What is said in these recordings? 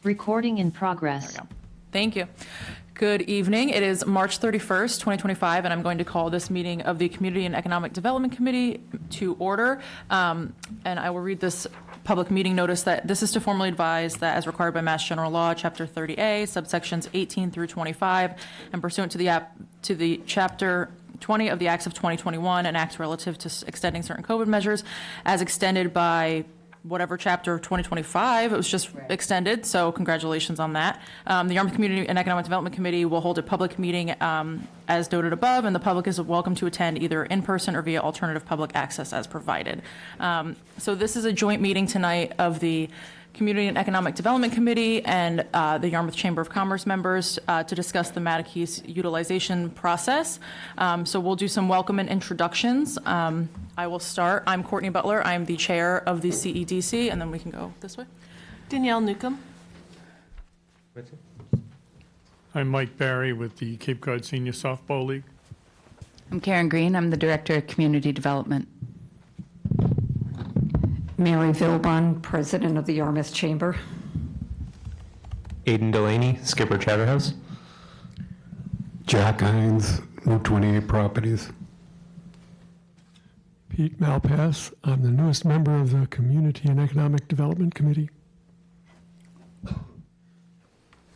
Recording in There progress. we go. Thank you. Good evening. It is March 31st, 2025, and I'm going to call this meeting of the Community and Economic Development Committee to order. And I will read this public meeting notice that this is to formally advise that as required by Mass General Law, Chapter 30A, subsections 18 through 25, and pursuant to the Chapter 20 of the Acts of 2021 and acts relative to extending certain COVID measures as extended by whatever chapter of 2025, it was just extended, so congratulations on that. The Yarmouth Community and Economic Development Committee will hold a public meeting as noted above, and the public is welcome to attend either in person or via alternative public access as provided. So this is a joint meeting tonight of the Community and Economic Development Committee and the Yarmouth Chamber of Commerce members to discuss the Mattakese utilization process. So we'll do some welcome and introductions. I will start. I'm Courtney Butler. I'm the chair of the CEDC, and then we can go this way. Danielle Newcomb. I'm Mike Barry with the Cape Cod Senior Softball League. I'm Karen Green. I'm the Director of Community Development. Mary Vilbon, President of the Yarmouth Chamber. Aidan Delaney, Skipper Chatterhouse. Jack Hines, Route 28 Properties. Pete Malpass. I'm the newest member of the Community and Economic Development Committee.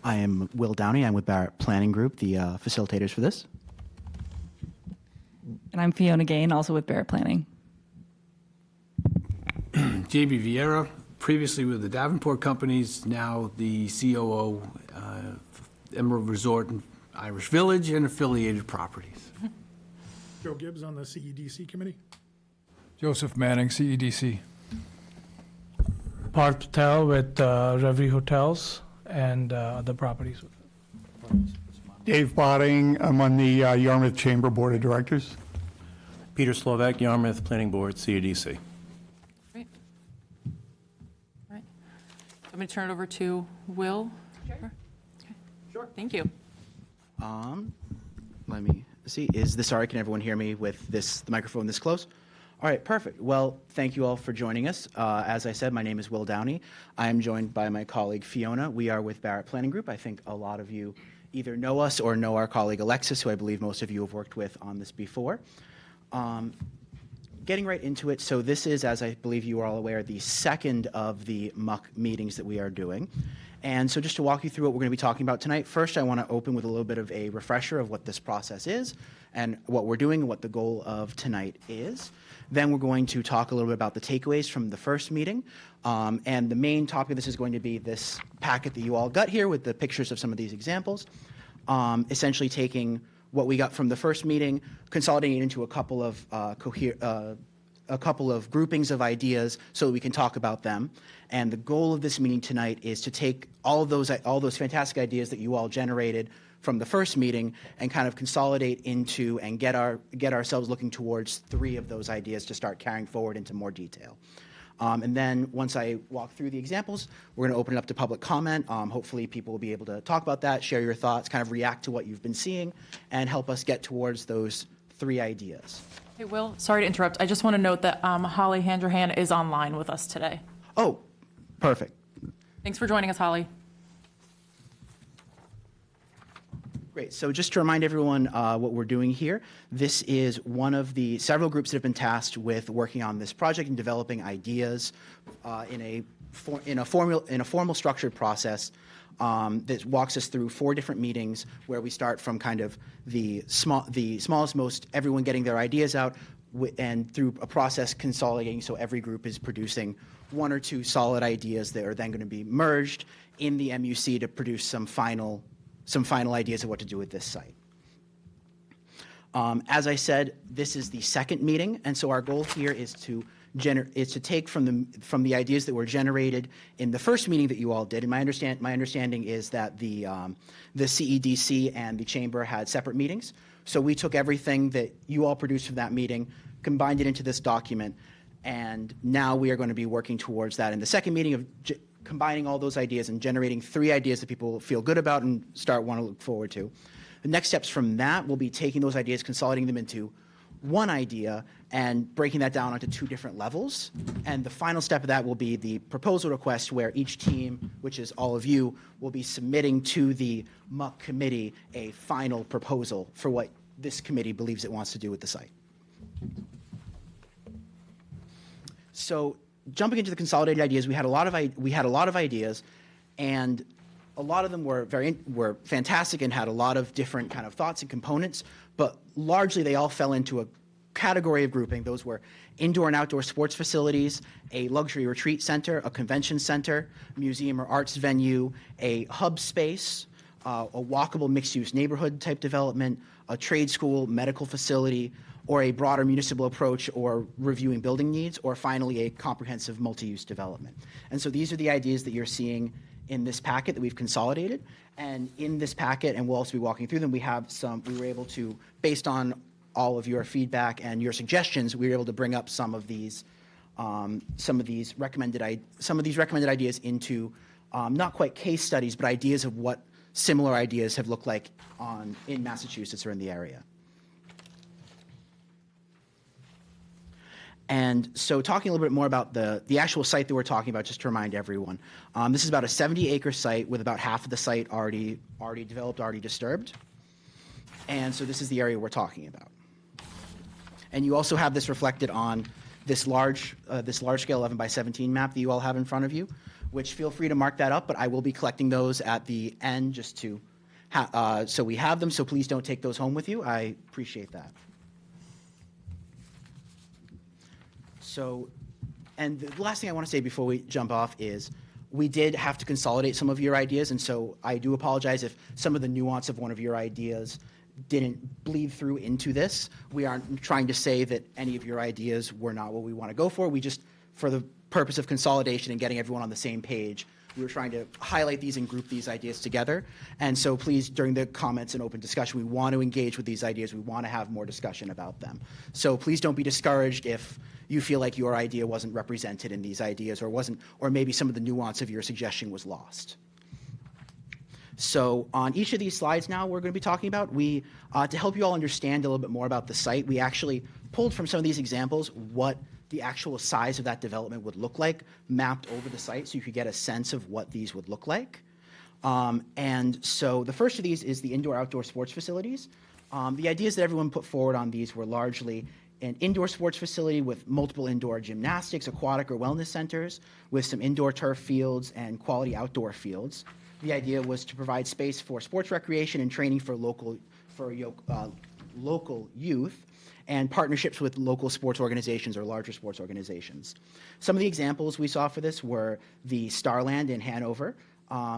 I am Will Downey. I'm with Barrett Planning Group, the facilitators for this. And I'm Fiona Gain, also with Barrett Planning. JB Vieira, previously with the Davenport Companies, now the COO, Emerald Resort and Irish Village, and affiliated properties. Joe Gibbs on the CEDC committee. Joseph Manning, CEDC. Parth Patel with Reverie Hotels and other properties. Dave Botting, I'm on the Yarmouth Chamber Board of Directors. Peter Slovak, Yarmouth Planning Board, CEDC. Great. All right. I'm going to turn it over to Will. Sure. Okay. Sure. Thank you. Let me see. Is this all right? Can everyone hear me with the microphone this close? All right, perfect. Well, thank you all for joining us. As I said, my name is Will Downey. I am joined by my colleague Fiona. We are with Barrett Planning Group. I think a lot of you either know us or know our colleague Alexis, who I believe most of you have worked with on this before. Getting right into it, so this is, as I believe you are all aware, the second of the MUC meetings that we are doing. And so just to walk you through what we're going to be talking about tonight, first I want to open with a little bit of a refresher of what this process is and what we're doing and what the goal of tonight is. Then we're going to talk a little bit about the takeaways from the first meeting. And the main topic of this is going to be this packet that you all got here with the pictures of some of these examples, essentially taking what we got from the first meeting, consolidating it into a couple of groupings of ideas so that we can talk about them. And the goal of this meeting tonight is to take all those fantastic ideas that you all generated from the first meeting and kind of consolidate into and get ourselves looking towards 3 of those ideas to start carrying forward into more detail. And then once I walk through the examples, we're going to open it up to public comment. Hopefully people will be able to talk about that, share your thoughts, kind of react to what you've been seeing, and help us get towards those 3 ideas. Hey, Will, sorry to interrupt. I just want to note that Holly Handrahan is online with us today. Oh, perfect. Thanks for joining us, Holly. Great. So just to remind everyone what we're doing here, this is one of the several groups that have been tasked with working on this project and developing ideas in a formal structured process that walks us through 4 different meetings where we start from kind of the smallest, most everyone getting their ideas out and through a process consolidating so every group is producing 1 or 2 solid ideas that are then going to be merged in the MUC to produce some final ideas of what to do with this site. As I said, this is the second meeting, and so our goal here is to take from the ideas that were generated in the first meeting that you all did. And my understanding is that the CEDC and the Chamber had separate meetings. So we took everything that you all produced from that meeting, combined it into this document, and now we are going to be working towards that in the second meeting of combining all those ideas and generating 3 ideas that people feel good about and want to look forward to. The next steps from that will be taking those ideas, consolidating them into one idea and breaking that down onto 2 different levels. And the final step of that will be the proposal request, where each team, which is all of you, will be submitting to the MUC committee a final proposal for what this committee believes it wants to do with the site. So jumping into the consolidated ideas, we had a lot of ideas, and a lot of them were fantastic and had a lot of different kind of thoughts and components, but largely they all fell into a category of grouping. Those were indoor and outdoor sports facilities, a luxury retreat center, a convention center, museum or arts venue, a hub space, a walkable mixed-use neighborhood type development, a trade school, medical facility, or a broader municipal approach or reviewing building needs, or finally a comprehensive multi-use development. And so these are the ideas that you're seeing in this packet that we've consolidated. And in this packet, and we'll also be walking through them, we were able to, based on all of your feedback and your suggestions, we were able to bring up some of these recommended ideas into not quite case studies, but ideas of what similar ideas have looked like in Massachusetts or in the area. And so talking a little bit more about the actual site that we're talking about, just to remind everyone, this is about a 70-acre site with about half of the site already developed, already disturbed. And so this is the area we're talking about. And you also have this reflected on this large-scale 11 by 17 map that you all have in front of you, which feel free to mark that up, but I will be collecting those at the end just to so we have them, so please don't take those home with you. I appreciate that. So, and the last thing I want to say before we jump off is we did have to consolidate some of your ideas, and so I do apologize if some of the nuance of one of your ideas didn't bleed through into this. We aren't trying to say that any of your ideas were not what we want to go for. We just, for the purpose of consolidation and getting everyone on the same page, we were trying to highlight these and group these ideas together. And so please, during the comments and open discussion, we want to engage with these ideas. We want to have more discussion about them. So please don't be discouraged if you feel like your idea wasn't represented in these ideas or maybe some of the nuance of your suggestion was lost. So on each of these slides now we're going to be talking about, to help you all understand a little bit more about the site, we actually pulled from some of these examples what the actual size of that development would look like, mapped over the site so you could get a sense of what these would look like. And so the first of these is the indoor-outdoor sports facilities. The ideas that everyone put forward on these were largely an indoor sports facility with multiple indoor gymnastics, aquatic or wellness centers, with some indoor turf fields and quality outdoor fields. The idea was to provide space for sports recreation and training for local youth, and partnerships with local sports organizations or larger sports organizations. Some of the examples we saw for this were the Starland in Hanover,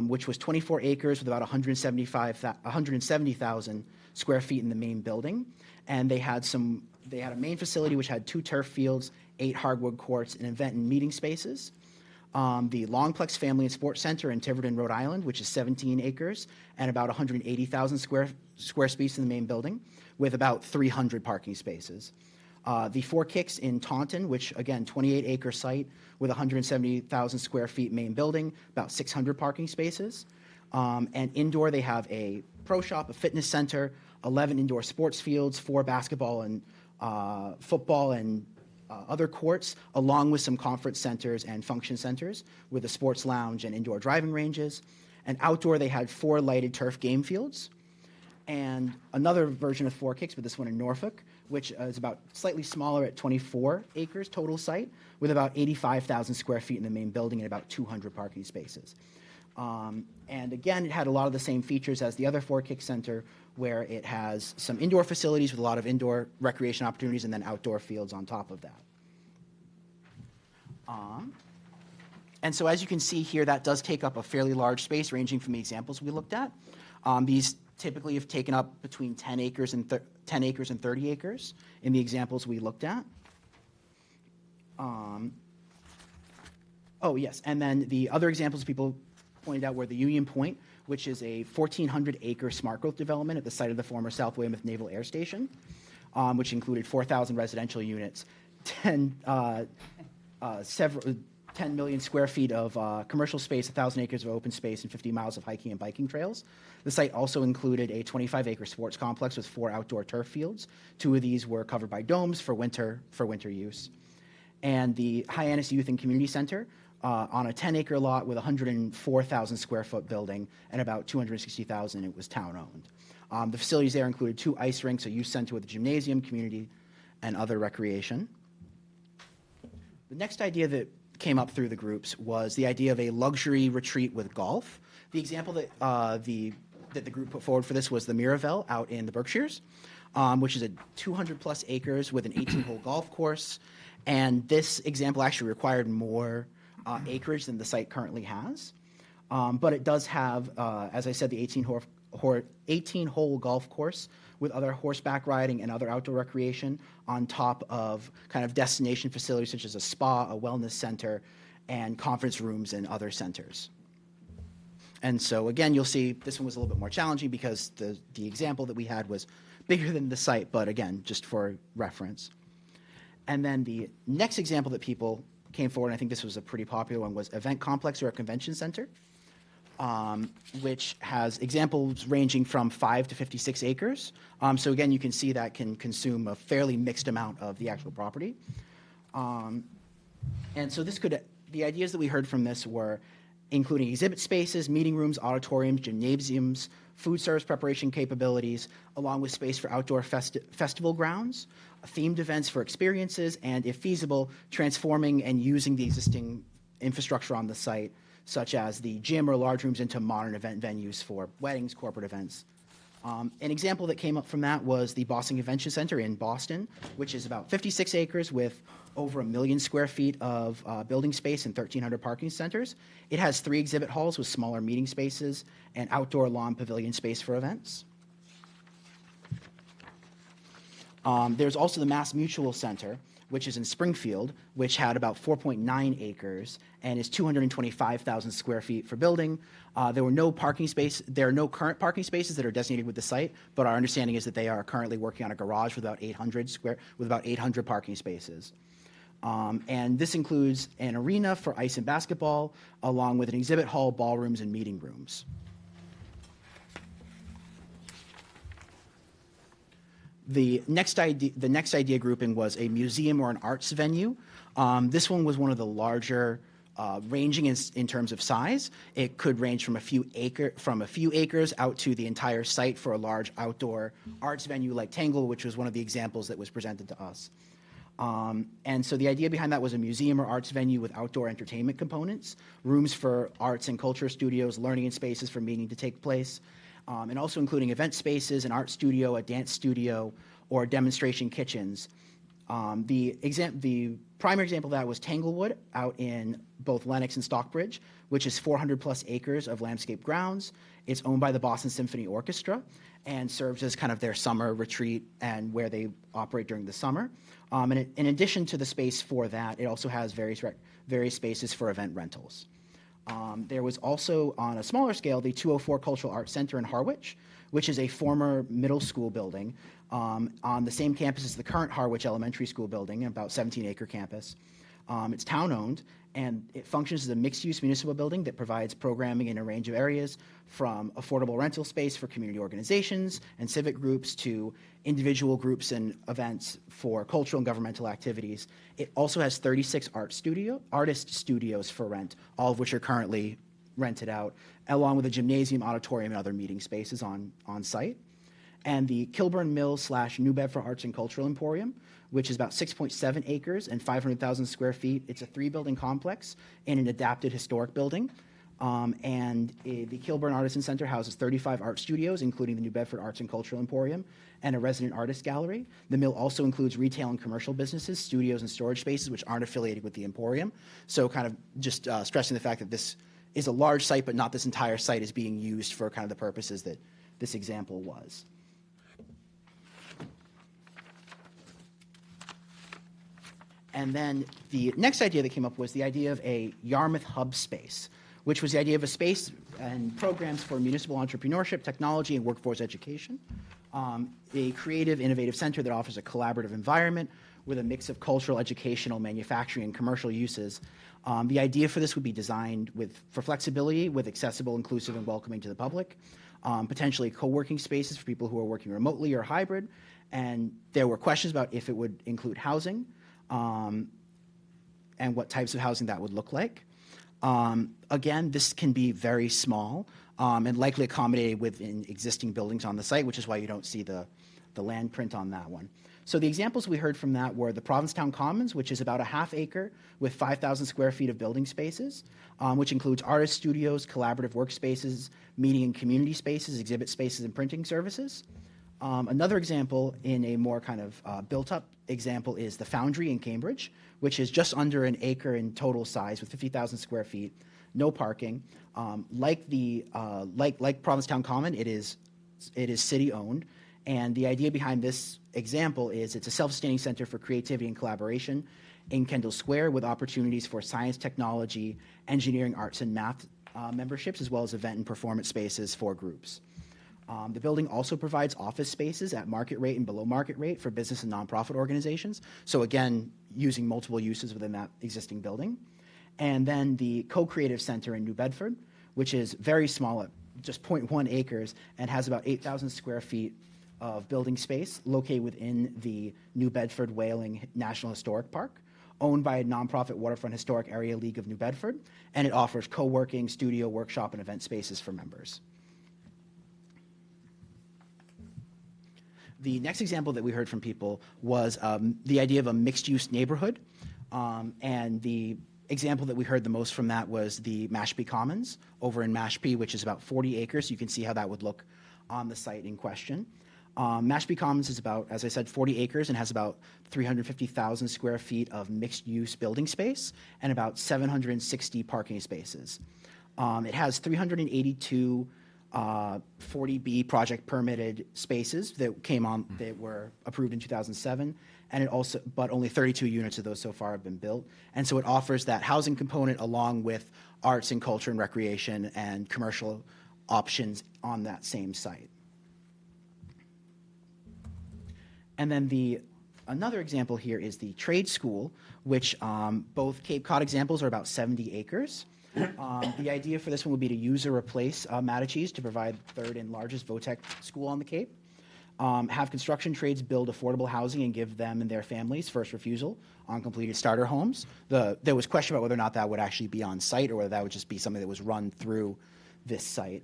which was 24 acres with about 170,000 square feet in the main building. And they had a main facility which had 2 turf fields, 8 hardwood courts, and event and meeting spaces. The Longplex Family and Sports Center in Tiverton, Rhode Island, which is 17 acres and about 180,000 square space in the main building, with about 300 parking spaces. The Four Kicks in Taunton, which again, 28-acre site with 170,000 square feet main building, about 600 parking spaces. And indoor, they have a pro shop, a fitness center, 11 indoor sports fields, 4 basketball and football and other courts, along with some conference centers and function centers with a sports lounge and indoor driving ranges. And outdoor, they had 4 lighted turf game fields and another version of Four Kicks, but this one in Norfolk, which is about slightly smaller at 24 acres total site with about 85,000 square feet in the main building and about 200 parking spaces. And again, it had a lot of the same features as the other Four Kicks Center, where it has some indoor facilities with a lot of indoor recreation opportunities and then outdoor fields on top of that. And so as you can see here, that does take up a fairly large space ranging from the examples we looked at. These typically have taken up between 10 acres and 30 acres in the examples we looked at. Oh, yes, and then the other examples people pointed out were the Union Point, which is a 1,400-acre smart growth development at the site of the former South Weymouth Naval Air Station, which included 4,000 residential units, 10 million square feet of commercial space, 1,000 acres of open space, and 50 miles of hiking and biking trails. The site also included a 25-acre sports complex with 4 outdoor turf fields. 2 of these were covered by domes for winter use. And the Hyannis Youth and Community Center on a 10-acre lot with 104,000 square foot building and about 260,000 it was town-owned. The facilities there included 2 ice rinks, a youth center with a gymnasium, community, and other recreation. The next idea that came up through the groups was the idea of a luxury retreat with golf. The example that the group put forward for this was the Miraval out in the Berkshires, which is a 200-plus acres with an 18-hole golf course. And this example actually required more acreage than the site currently has. But it does have, as I said, the 18-hole golf course with other horseback riding and other outdoor recreation on top of kind of destination facilities such as a spa, a wellness center, and conference rooms and other centers. And so again, you'll see this one was a little bit more challenging because the example that we had was bigger than the site, but again, just for reference. And then the next example that people came forward, and I think this was a pretty popular one, was event complex or a convention center, which has examples ranging from 5 to 56 acres. So again, you can see that can consume a fairly mixed amount of the actual property. And so the ideas that we heard from this were including exhibit spaces, meeting rooms, auditoriums, gymnasiums, food service preparation capabilities, along with space for outdoor festival grounds, themed events for experiences, and if feasible, transforming and using the existing infrastructure on the site, such as the gym or large rooms, into modern event venues for weddings, corporate events. An example that came up from that was the Boston Convention Center in Boston, which is about 56 acres with over 1 million square feet of building space and 1,300 parking centers. It has 3 exhibit halls with smaller meeting spaces and outdoor lawn pavilion space for events. There's also the Mass Mutual Center, which is in Springfield, which had about 4.9 acres and is 225,000 square feet for building. There are no current parking spaces that are designated with the site, but our understanding is that they are currently working on a garage with about 800 parking spaces. And this includes an arena for ice and basketball, along with an exhibit hall, ballrooms, and meeting rooms. The next idea grouping was a museum or an arts venue. This one was one of the larger, ranging in terms of size. It could range from a few acres out to the entire site for a large outdoor arts venue like Tangle, which was one of the examples that was presented to us. And so the idea behind that was a museum or arts venue with outdoor entertainment components, rooms for arts and culture studios, learning and spaces for meeting to take place, and also including event spaces, an art studio, a dance studio, or demonstration kitchens. The primary example of that was Tanglewood out in both Lenox and Stockbridge, which is 400-plus acres of landscape grounds. It's owned by the Boston Symphony Orchestra and serves as kind of their summer retreat and where they operate during the summer. And in addition to the space for that, it also has various spaces for event rentals. There was also, on a smaller scale, the 204 Cultural Arts Center in Harwich, which is a former middle school building on the same campus as the current Harwich Elementary School building, about 17-acre campus. It's town-owned, and it functions as a mixed-use municipal building that provides programming in a range of areas, from affordable rental space for community organizations and civic groups to individual groups and events for cultural and governmental activities. It also has 36 artist studios for rent, all of which are currently rented out, along with a gymnasium, auditorium, and other meeting spaces on site. And the Kilburn Mills / New Bedford Arts and Cultural Emporium, which is about 6.7 acres and 500,000 square feet. It's a 3-building complex in an adapted historic building. The Kilburn Artisan Center houses 35 art studios, including the New Bedford Arts and Cultural Emporium, and a resident artist gallery. The mill also includes retail and commercial businesses, studios, and storage spaces, which aren't affiliated with the Emporium. So kind of just stressing the fact that this is a large site, but not this entire site is being used for kind of the purposes that this example was. And then the next idea that came up was the idea of a Yarmouth hub space, which was the idea of a space and programs for municipal entrepreneurship, technology, and workforce education. A creative, innovative center that offers a collaborative environment with a mix of cultural, educational, manufacturing, and commercial uses. The idea for this would be designed for flexibility, with accessible, inclusive, and welcoming to the public, potentially co-working spaces for people who are working remotely or hybrid. And there were questions about if it would include housing and what types of housing that would look like. Again, this can be very small and likely accommodated within existing buildings on the site, which is why you don't see the land print on that one. So the examples we heard from that were the Provincetown Commons, which is about a half acre with 5,000 square feet of building spaces, which includes artist studios, collaborative workspaces, meeting and community spaces, exhibit spaces, and printing services. Another example in a more kind of built-up example is the Foundry in Cambridge, which is just under an acre in total size with 50,000 square feet, no parking. Like Provincetown Common, it is city-owned. And the idea behind this example is it's a self-sustaining center for creativity and collaboration in Kendall Square with opportunities for science, technology, engineering, arts, and math memberships, as well as event and performance spaces for groups. The building also provides office spaces at market rate and below market rate for business and nonprofit organizations. So again, using multiple uses within that existing building. And then the Co-Creative Center in New Bedford, which is very small at just 0.1 acres and has about 8,000 square feet of building space located within the New Bedford Whaling National Historic Park, owned by a nonprofit Waterfront Historic Area League of New Bedford, and it offers co-working, studio, workshop, and event spaces for members. The next example that we heard from people was the idea of a mixed-use neighborhood, and the example that we heard the most from that was the Mashpee Commons over in Mashpee, which is about 40 acres. You can see how that would look on the site in question. Mashpee Commons is about, as I said, 40 acres and has about 350,000 square feet of mixed-use building space and about 760 parking spaces. It has 382 40B project permitted spaces that were approved in 2007, and but only 32 units of those so far have been built. And so it offers that housing component along with arts and culture and recreation and commercial options on that same site. And then another example here is the trade school, which both Cape Cod examples are about 70 acres. The idea for this one would be to use or replace Mattachese to provide third and largest VOTEC school on the Cape. Have construction trades build affordable housing and give them and their families first refusal on completed starter homes. There was question about whether or not that would actually be on site or whether that would just be something that was run through this site.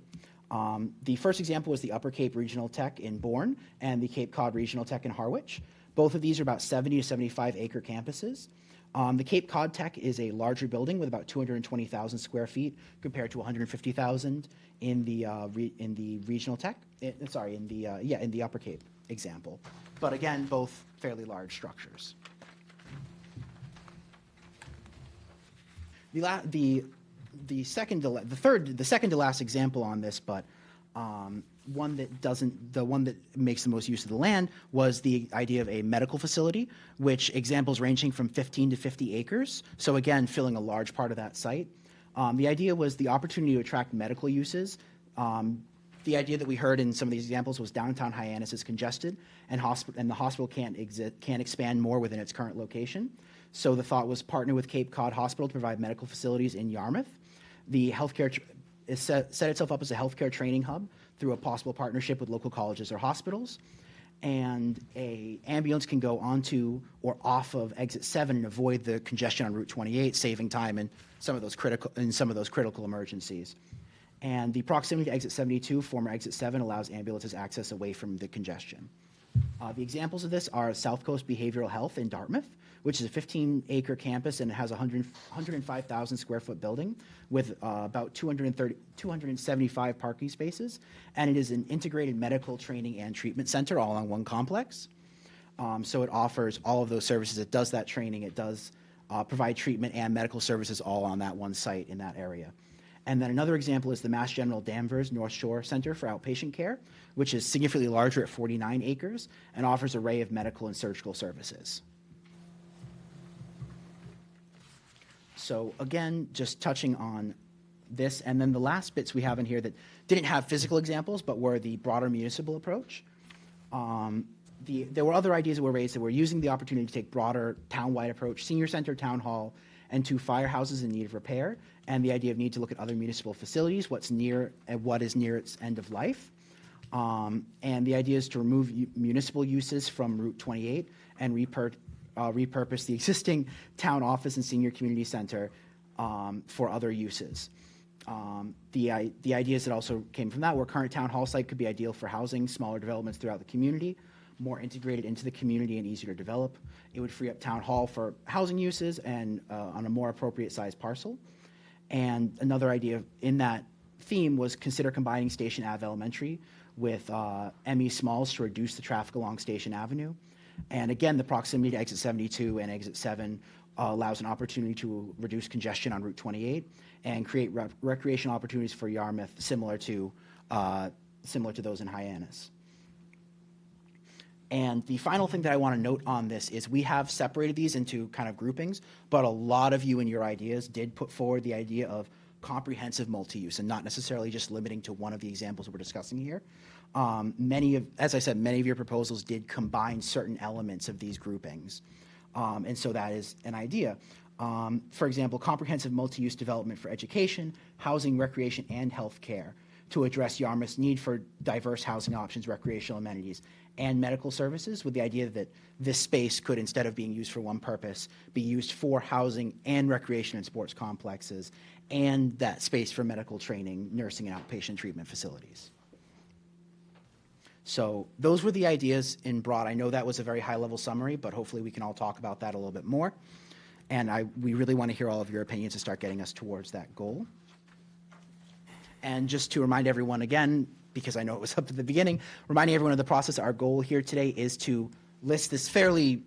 The first example was the Upper Cape Regional Tech in Bourne and the Cape Cod Regional Tech in Harwich. Both of these are about 70 to 75 acre campuses. The Cape Cod Tech is a larger building with about 220,000 square feet compared to 150,000 in the Regional Tech. In the Upper Cape example. But again, both fairly large structures. The second to last example on this, but the one that makes the most use of the land was the idea of a medical facility, which examples ranging from 15 to 50 acres. So again, filling a large part of that site. The idea was the opportunity to attract medical uses. The idea that we heard in some of these examples was downtown Hyannis is congested, and the hospital can't expand more within its current location. So the thought was partner with Cape Cod Hospital to provide medical facilities in Yarmouth. The healthcare set itself up as a healthcare training hub through a possible partnership with local colleges or hospitals. And an ambulance can go onto or off of exit 7 and avoid the congestion on Route 28, saving time in some of those critical emergencies. And the proximity to exit 72, former exit 7, allows ambulances access away from the congestion. The examples of this are South Coast Behavioral Health in Dartmouth, which is a 15-acre campus and it has a 105,000 square foot building with about 275 parking spaces. And it is an integrated medical training and treatment center all on one complex. So it offers all of those services. It does that training. It does provide treatment and medical services all on that one site in that area. And then another example is the Mass General Danvers North Shore Center for Outpatient Care, which is significantly larger at 49 acres and offers an array of medical and surgical services. So again, just touching on this, and then the last bits we have in here that didn't have physical examples, but were the broader municipal approach. There were other ideas that were raised that were using the opportunity to take broader town-wide approach, senior center, town hall, and 2 firehouses in need of repair, and the idea of need to look at other municipal facilities, what is near its end of life. And the idea is to remove municipal uses from Route 28 and repurpose the existing town office and senior community center for other uses. The ideas that also came from that were current town hall site could be ideal for housing smaller developments throughout the community, more integrated into the community and easier to develop. It would free up town hall for housing uses and on a more appropriate sized parcel. And another idea in that theme was consider combining Station Ave Elementary with ME Smalls to reduce the traffic along Station Avenue. And again, the proximity to exit 72 and exit 7 allows an opportunity to reduce congestion on Route 28 and create recreational opportunities for Yarmouth similar to those in Hyannis. And the final thing that I want to note on this is we have separated these into kind of groupings, but a lot of you in your ideas did put forward the idea of comprehensive multi-use and not necessarily just limiting to one of the examples that we're discussing here. As I said, many of your proposals did combine certain elements of these groupings. And so that is an idea. For example, comprehensive multi-use development for education, housing, recreation, and healthcare to address Yarmouth's need for diverse housing options, recreational amenities, and medical services, with the idea that this space could, instead of being used for one purpose, be used for housing and recreation and sports complexes, and that space for medical training, nursing, and outpatient treatment facilities. So those were the ideas in broad. I know that was a very high-level summary, but hopefully we can all talk about that a little bit more. And we really want to hear all of your opinions to start getting us towards that goal. And just to remind everyone again, because I know it was up at the beginning, reminding everyone of the process, our goal here today is to list this fairly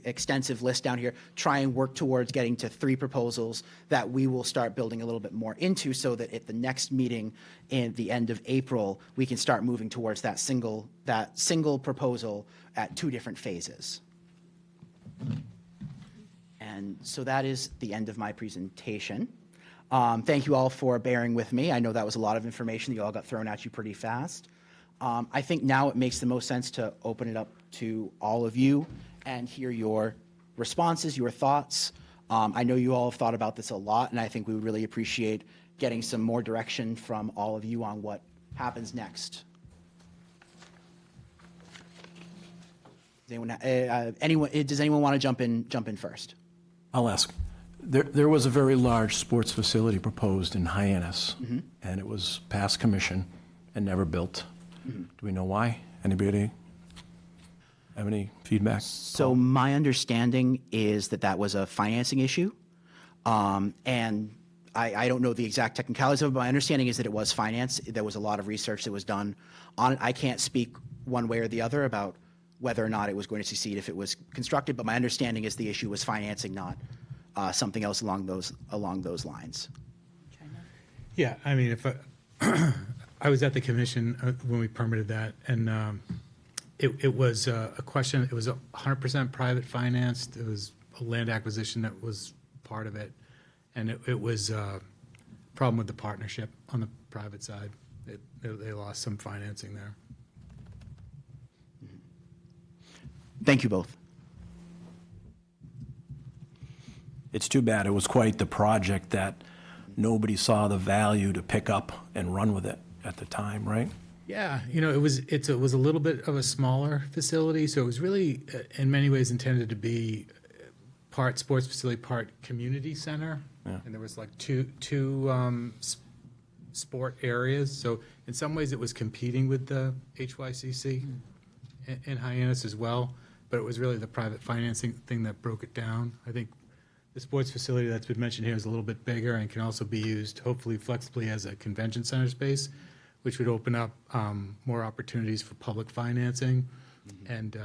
extensive list down here, try and work towards getting to 3 proposals that we will start building a little bit more into so that at the next meeting in the end of April, we can start moving towards that single proposal at 2 different phases. And so that is the end of my presentation. Thank you all for bearing with me. I know that was a lot of information that you all got thrown at you pretty fast. I think now it makes the most sense to open it up to all of you and hear your responses, your thoughts. I know you all have thought about this a lot, and I think we would really appreciate getting some more direction from all of you on what happens next. Does anyone want to jump in first? I'll ask. There was a very large sports facility proposed in Hyannis, and it was past commission and never built. Do we know why? Anybody have any feedback? So my understanding is that was a financing issue, and I don't know the exact technicalities of it, but my understanding is that it was finance. There was a lot of research that was done on it. I can't speak one way or the other about whether or not it was going to succeed if it was constructed, but my understanding is the issue was financing, not something else along those lines. Yeah, I mean, if I was at the commission when we permitted that, and it was a question. It was 100% private financed. It was a land acquisition that was part of it, and it was a problem with the partnership on the private side. They lost some financing there. Thank you both. It's too bad. It was quite the project that nobody saw the value to pick up and run with it at the time, right? Yeah, it was a little bit of a smaller facility, so it was really in many ways intended to be part sports facility, part community center, and there was like two sport areas. So in some ways, it was competing with the HYCC in Hyannis as well, but it was really the private financing thing that broke it down. I think the sports facility that's been mentioned here is a little bit bigger and can also be used, hopefully flexibly, as a convention center space, which would open up more opportunities for public financing and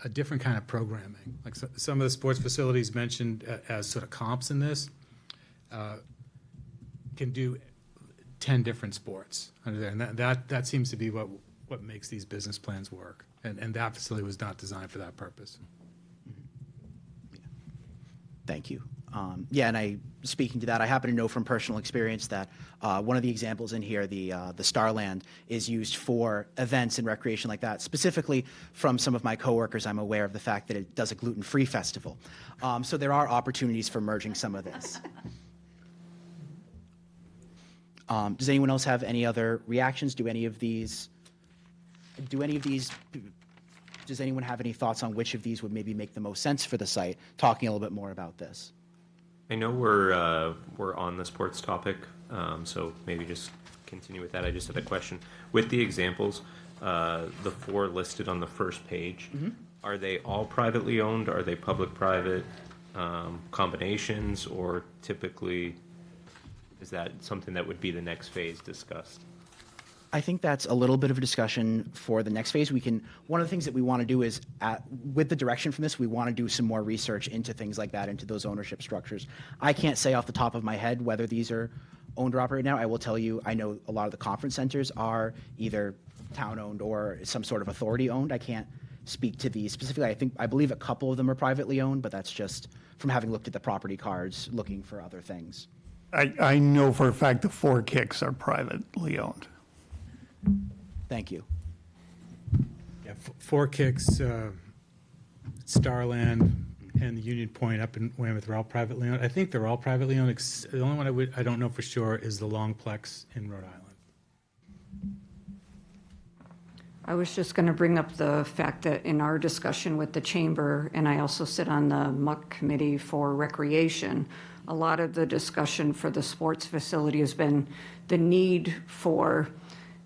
a different kind of programming. Like some of the sports facilities mentioned as sort of comps in this can do 10 different sports under there, and that seems to be what makes these business plans work. And that facility was not designed for that purpose. Thank you. Yeah, and speaking to that, I happen to know from personal experience that one of the examples in here, the Starland, is used for events and recreation like that. Specifically, from some of my coworkers, I'm aware of the fact that it does a gluten-free festival. So there are opportunities for merging some of this. Does anyone else have any other reactions? Does anyone have any thoughts on which of these would maybe make the most sense for the site? Talking a little bit more about this. I know we're on the sports topic, so maybe just continue with that. I just had a question. With the examples, the 4 listed on the first page, are they all privately owned? Are they public-private combinations, or typically is that something that would be the next phase discussed? I think that's a little bit of a discussion for the next phase. One of the things that we want to do is, with the direction from this, we want to do some more research into things like that, into those ownership structures. I can't say off the top of my head whether these are owned or operated now. I will tell you, I know a lot of the conference centers are either town-owned or some sort of authority-owned. I can't speak to these specifically. I believe a couple of them are privately owned, but that's just from having looked at the property cards, looking for other things. I know for a fact the 4 Kicks are privately owned. Thank you. Yeah, 4 Kicks, Starland, and the Union Point up in Weymouth are all privately owned. I think they're all privately owned. The only one I don't know for sure is the Longplex in Rhode Island. I was just going to bring up the fact that in our discussion with the chamber, and I also sit on the MUC committee for recreation, a lot of the discussion for the sports facility has been the need for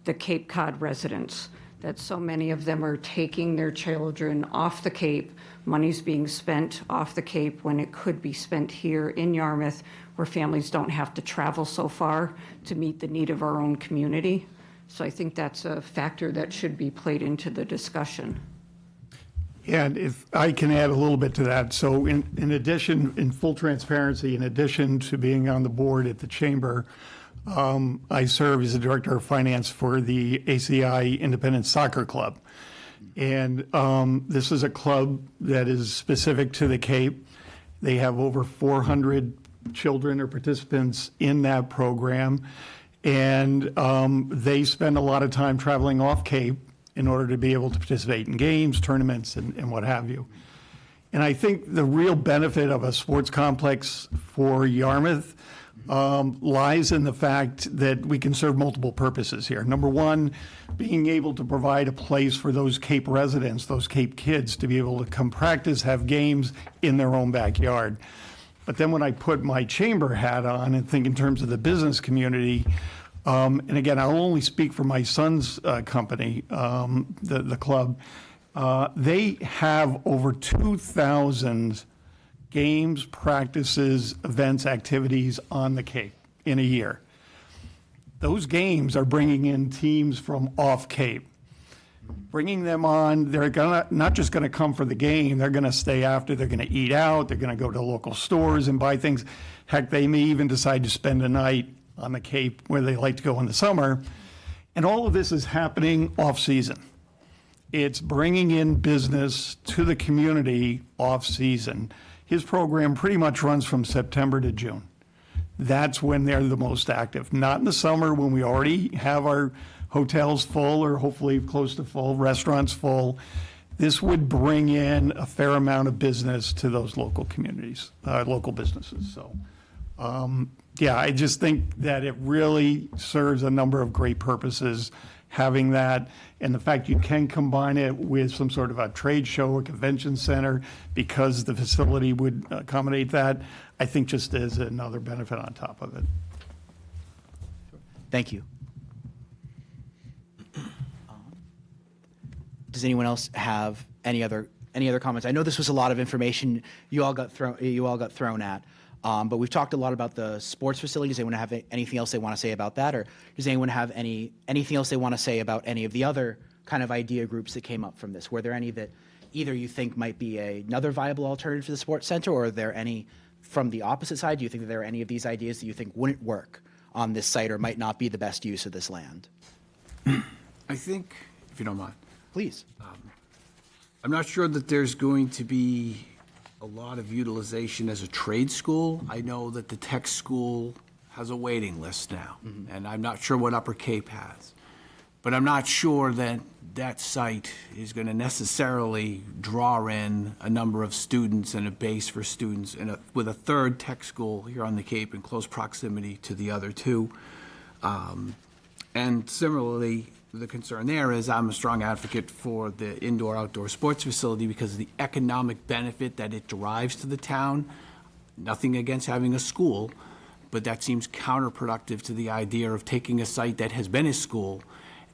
the Cape Cod residents, that so many of them are taking their children off the Cape. Money's being spent off the Cape when it could be spent here in Yarmouth, where families don't have to travel so far to meet the need of our own community. So I think that's a factor that should be played into the discussion. And if I can add a little bit to that. So in addition, in full transparency, in addition to being on the board at the chamber, I serve as the director of finance for the ACI Independent Soccer Club. And this is a club that is specific to the Cape. They have over 400 children or participants in that program. And they spend a lot of time traveling off Cape in order to be able to participate in games, tournaments, and what have you. And I think the real benefit of a sports complex for Yarmouth lies in the fact that we can serve multiple purposes here. Number one, being able to provide a place for those Cape residents, those Cape kids, to be able to come practice, have games in their own backyard. But then when I put my chamber hat on and think in terms of the business community, and again, I'll only speak for my son's company, the club, they have over 2,000 games, practices, events, activities on the Cape in a year. Those games are bringing in teams from off Cape. Bringing them on, they're not just going to come for the game, they're going to stay after, they're going to eat out, they're going to go to local stores and buy things. Heck, they may even decide to spend a night on the Cape where they like to go in the summer. And all of this is happening off season. It's bringing in business to the community off season. His program pretty much runs from September to June. That's when they're the most active. Not in the summer when we already have our hotels full or hopefully close to full, restaurants full. This would bring in a fair amount of business to those local communities, local businesses. So, yeah, I just think that it really serves a number of great purposes having that, and the fact you can combine it with some sort of a trade show or convention center because the facility would accommodate that, I think just is another benefit on top of it. Thank you. Does anyone else have any other comments? I know this was a lot of information you all got thrown at, but we've talked a lot about the sports facility. Does anyone have anything else they want to say about that, or does anyone have anything else they want to say about any of the other kind of idea groups that came up from this? Were there any that either you think might be another viable alternative to the sports center, or are there any from the opposite side? Do you think that there are any of these ideas that you think wouldn't work on this site or might not be the best use of this land? I think, if you don't mind. Please. I'm not sure that there's going to be a lot of utilization as a trade school. I know that the tech school has a waiting list now, and I'm not sure what Upper Cape has. But I'm not sure that that site is going to necessarily draw in a number of students and a base for students with a third tech school here on the Cape in close proximity to the other two. And similarly, the concern there is I'm a strong advocate for the indoor-outdoor sports facility because of the economic benefit that it derives to the town. Nothing against having a school, but that seems counterproductive to the idea of taking a site that has been a school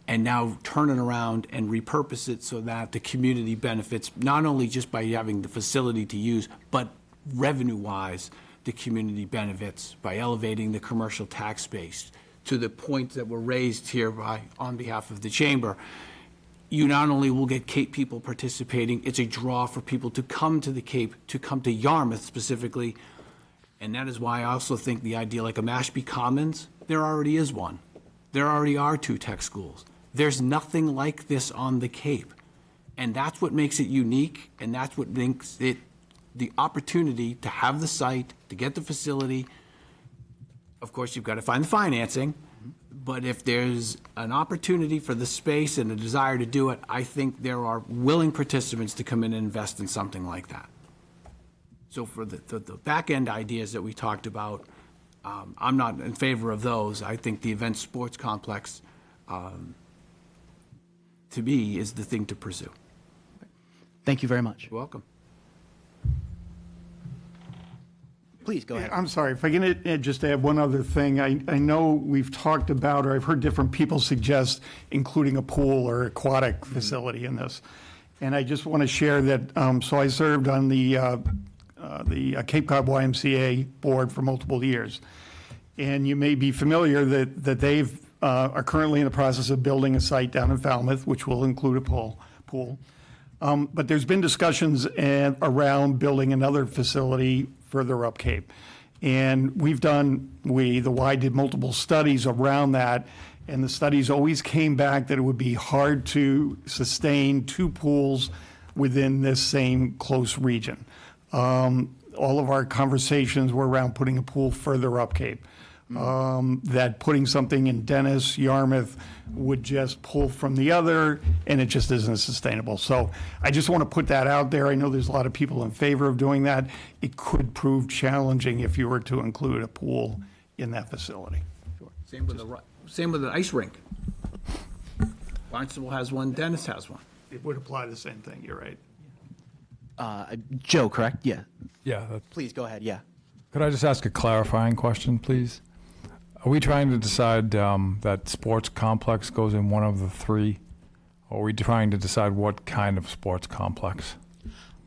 and now turn it around and repurpose it so that the community benefits, not only just by having the facility to use, but revenue-wise, the community benefits by elevating the commercial tax base to the points that were raised here on behalf of the chamber. You not only will get Cape people participating, it's a draw for people to come to the Cape, to come to Yarmouth specifically, and that is why I also think the idea like a Mashpee Commons, there already is one. There already are 2 tech schools. There's nothing like this on the Cape. And that's what makes it unique, and that's what makes it the opportunity to have the site, to get the facility. Of course, you've got to find the financing, but if there's an opportunity for the space and a desire to do it, I think there are willing participants to come in and invest in something like that. So for the back-end ideas that we talked about, I'm not in favor of those. I think the event sports complex, to me, is the thing to pursue. Thank you very much. You're welcome. Please, go ahead. I'm sorry, if I can just add one other thing. I know we've talked about, or I've heard different people suggest including a pool or aquatic facility in this. And I just want to share that, so I served on the Cape Cod YMCA board for multiple years. And you may be familiar that they've are currently in the process of building a site down in Falmouth, which will include a pool. But there's been discussions around building another facility further up Cape. And the Y did multiple studies around that, and the studies always came back that it would be hard to sustain 2 pools within this same close region. All of our conversations were around putting a pool further up Cape. That putting something in Dennis, Yarmouth would just pull from the other, and it just isn't sustainable. So I just want to put that out there. I know there's a lot of people in favor of doing that. It could prove challenging if you were to include a pool in that facility. Sure. Same with the ice rink. Barnstable has one, Dennis has one. It would apply the same thing, you're right. Joe, correct? Yeah. Yeah. Please, go ahead. Yeah. Could I just ask a clarifying question, please? Are we trying to decide that sports complex goes in one of the 3? Or are we trying to decide what kind of sports complex?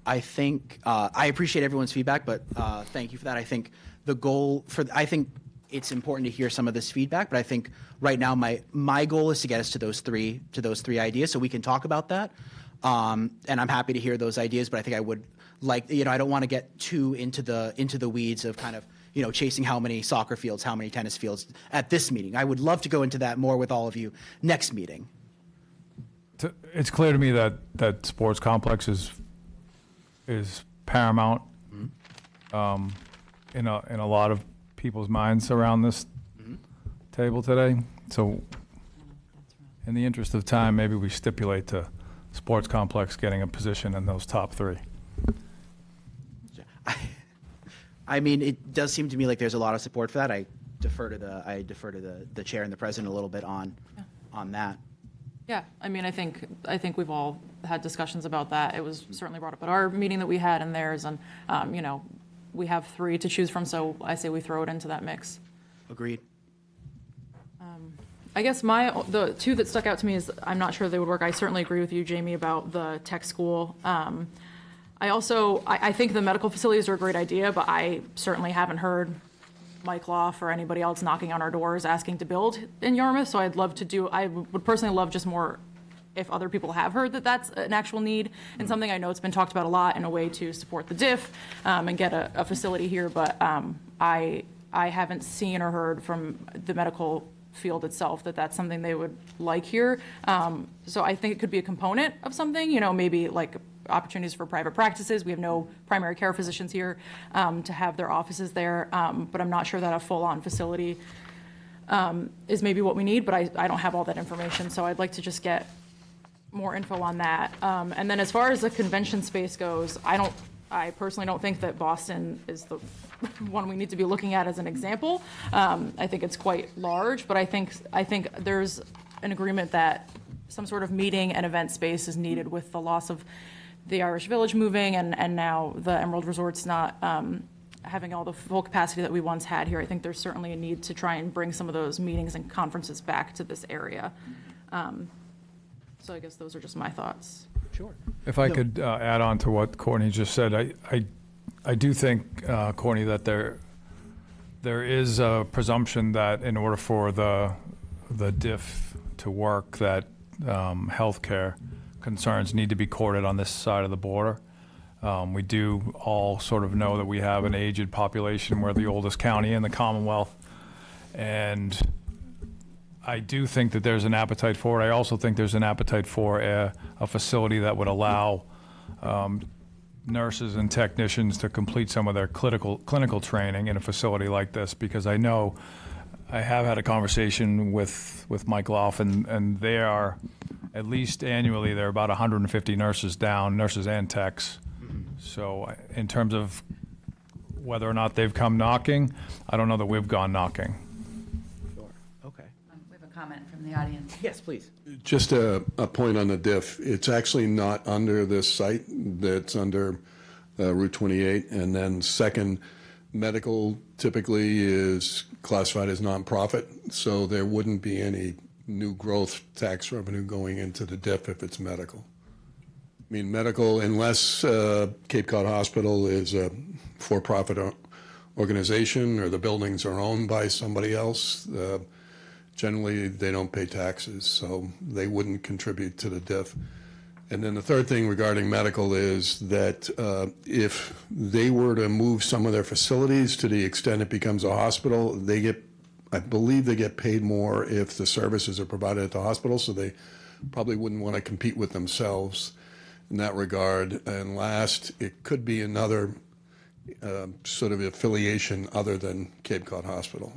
I think, I appreciate everyone's feedback, but thank you for that. I think I think it's important to hear some of this feedback, but I think right now my goal is to get us to those three ideas so we can talk about that. And I'm happy to hear those ideas, but I think I would like, I don't want to get too into the weeds of kind of, chasing how many soccer fields, how many tennis fields at this meeting. I would love to go into that more with all of you next meeting. It's clear to me that sports complex is paramount in a lot of people's minds around this table today. So in the interest of time, maybe we stipulate to sports complex getting a position in those top 3. I mean, it does seem to me like there's a lot of support for that. I defer to the chair and the president a little bit on that. Yeah, I mean, I think we've all had discussions about that. It was certainly brought up at our meeting that we had and theirs, and we have 3 to choose from, so I say we throw it into that mix. Agreed. I guess the 2 that stuck out to me is I'm not sure they would work. I certainly agree with you, Jamie, about the tech school. I think the medical facilities are a great idea, but I certainly haven't heard Mike Loff or anybody else knocking on our doors asking to build in Yarmouth. So I would personally love just more if other people have heard that that's an actual need and something. I know it's been talked about a lot in a way to support the diff and get a facility here, but I haven't seen or heard from the medical field itself that that's something they would like here. So I think it could be a component of something, maybe like opportunities for private practices. We have no primary care physicians here to have their offices there, but I'm not sure that a full-on facility is maybe what we need, but I don't have all that information, so I'd like to just get more info on that. And then as far as the convention space goes, I personally don't think that Boston is the one we need to be looking at as an example. I think it's quite large, but I think there's an agreement that some sort of meeting and event space is needed with the loss of the Irish Village moving and now the Emerald Resort's not having all the full capacity that we once had here. I think there's certainly a need to try and bring some of those meetings and conferences back to this area. So I guess those are just my thoughts. Sure. If I could add on to what Courtney just said, I do think, Courtney, that there is a presumption that in order for the diff to work, that healthcare concerns need to be courted on this side of the border. We do all sort of know that we have an aged population. We're the oldest county in the Commonwealth, and I do think that there's an appetite for it. I also think there's an appetite for a facility that would allow nurses and technicians to complete some of their clinical training in a facility like this, because I know I have had a conversation with Mike Loff, and they are, at least annually, there are about 150 nurses down, nurses and techs. So in terms of whether or not they've come knocking, I don't know that we've gone knocking. Sure. Okay. We have a comment from the audience. Yes, please. Just a point on the diff. It's actually not under this site. That's under Route 28. And then second, medical typically is classified as nonprofit, so there wouldn't be any new growth tax revenue going into the diff if it's medical. I mean, medical, unless Cape Cod Hospital is a for-profit organization or the buildings are owned by somebody else, generally they don't pay taxes, so they wouldn't contribute to the diff. And then the third thing regarding medical is that if they were to move some of their facilities to the extent it becomes a hospital, I believe they get paid more if the services are provided at the hospital, so they probably wouldn't want to compete with themselves in that regard. And last, it could be another sort of affiliation other than Cape Cod Hospital.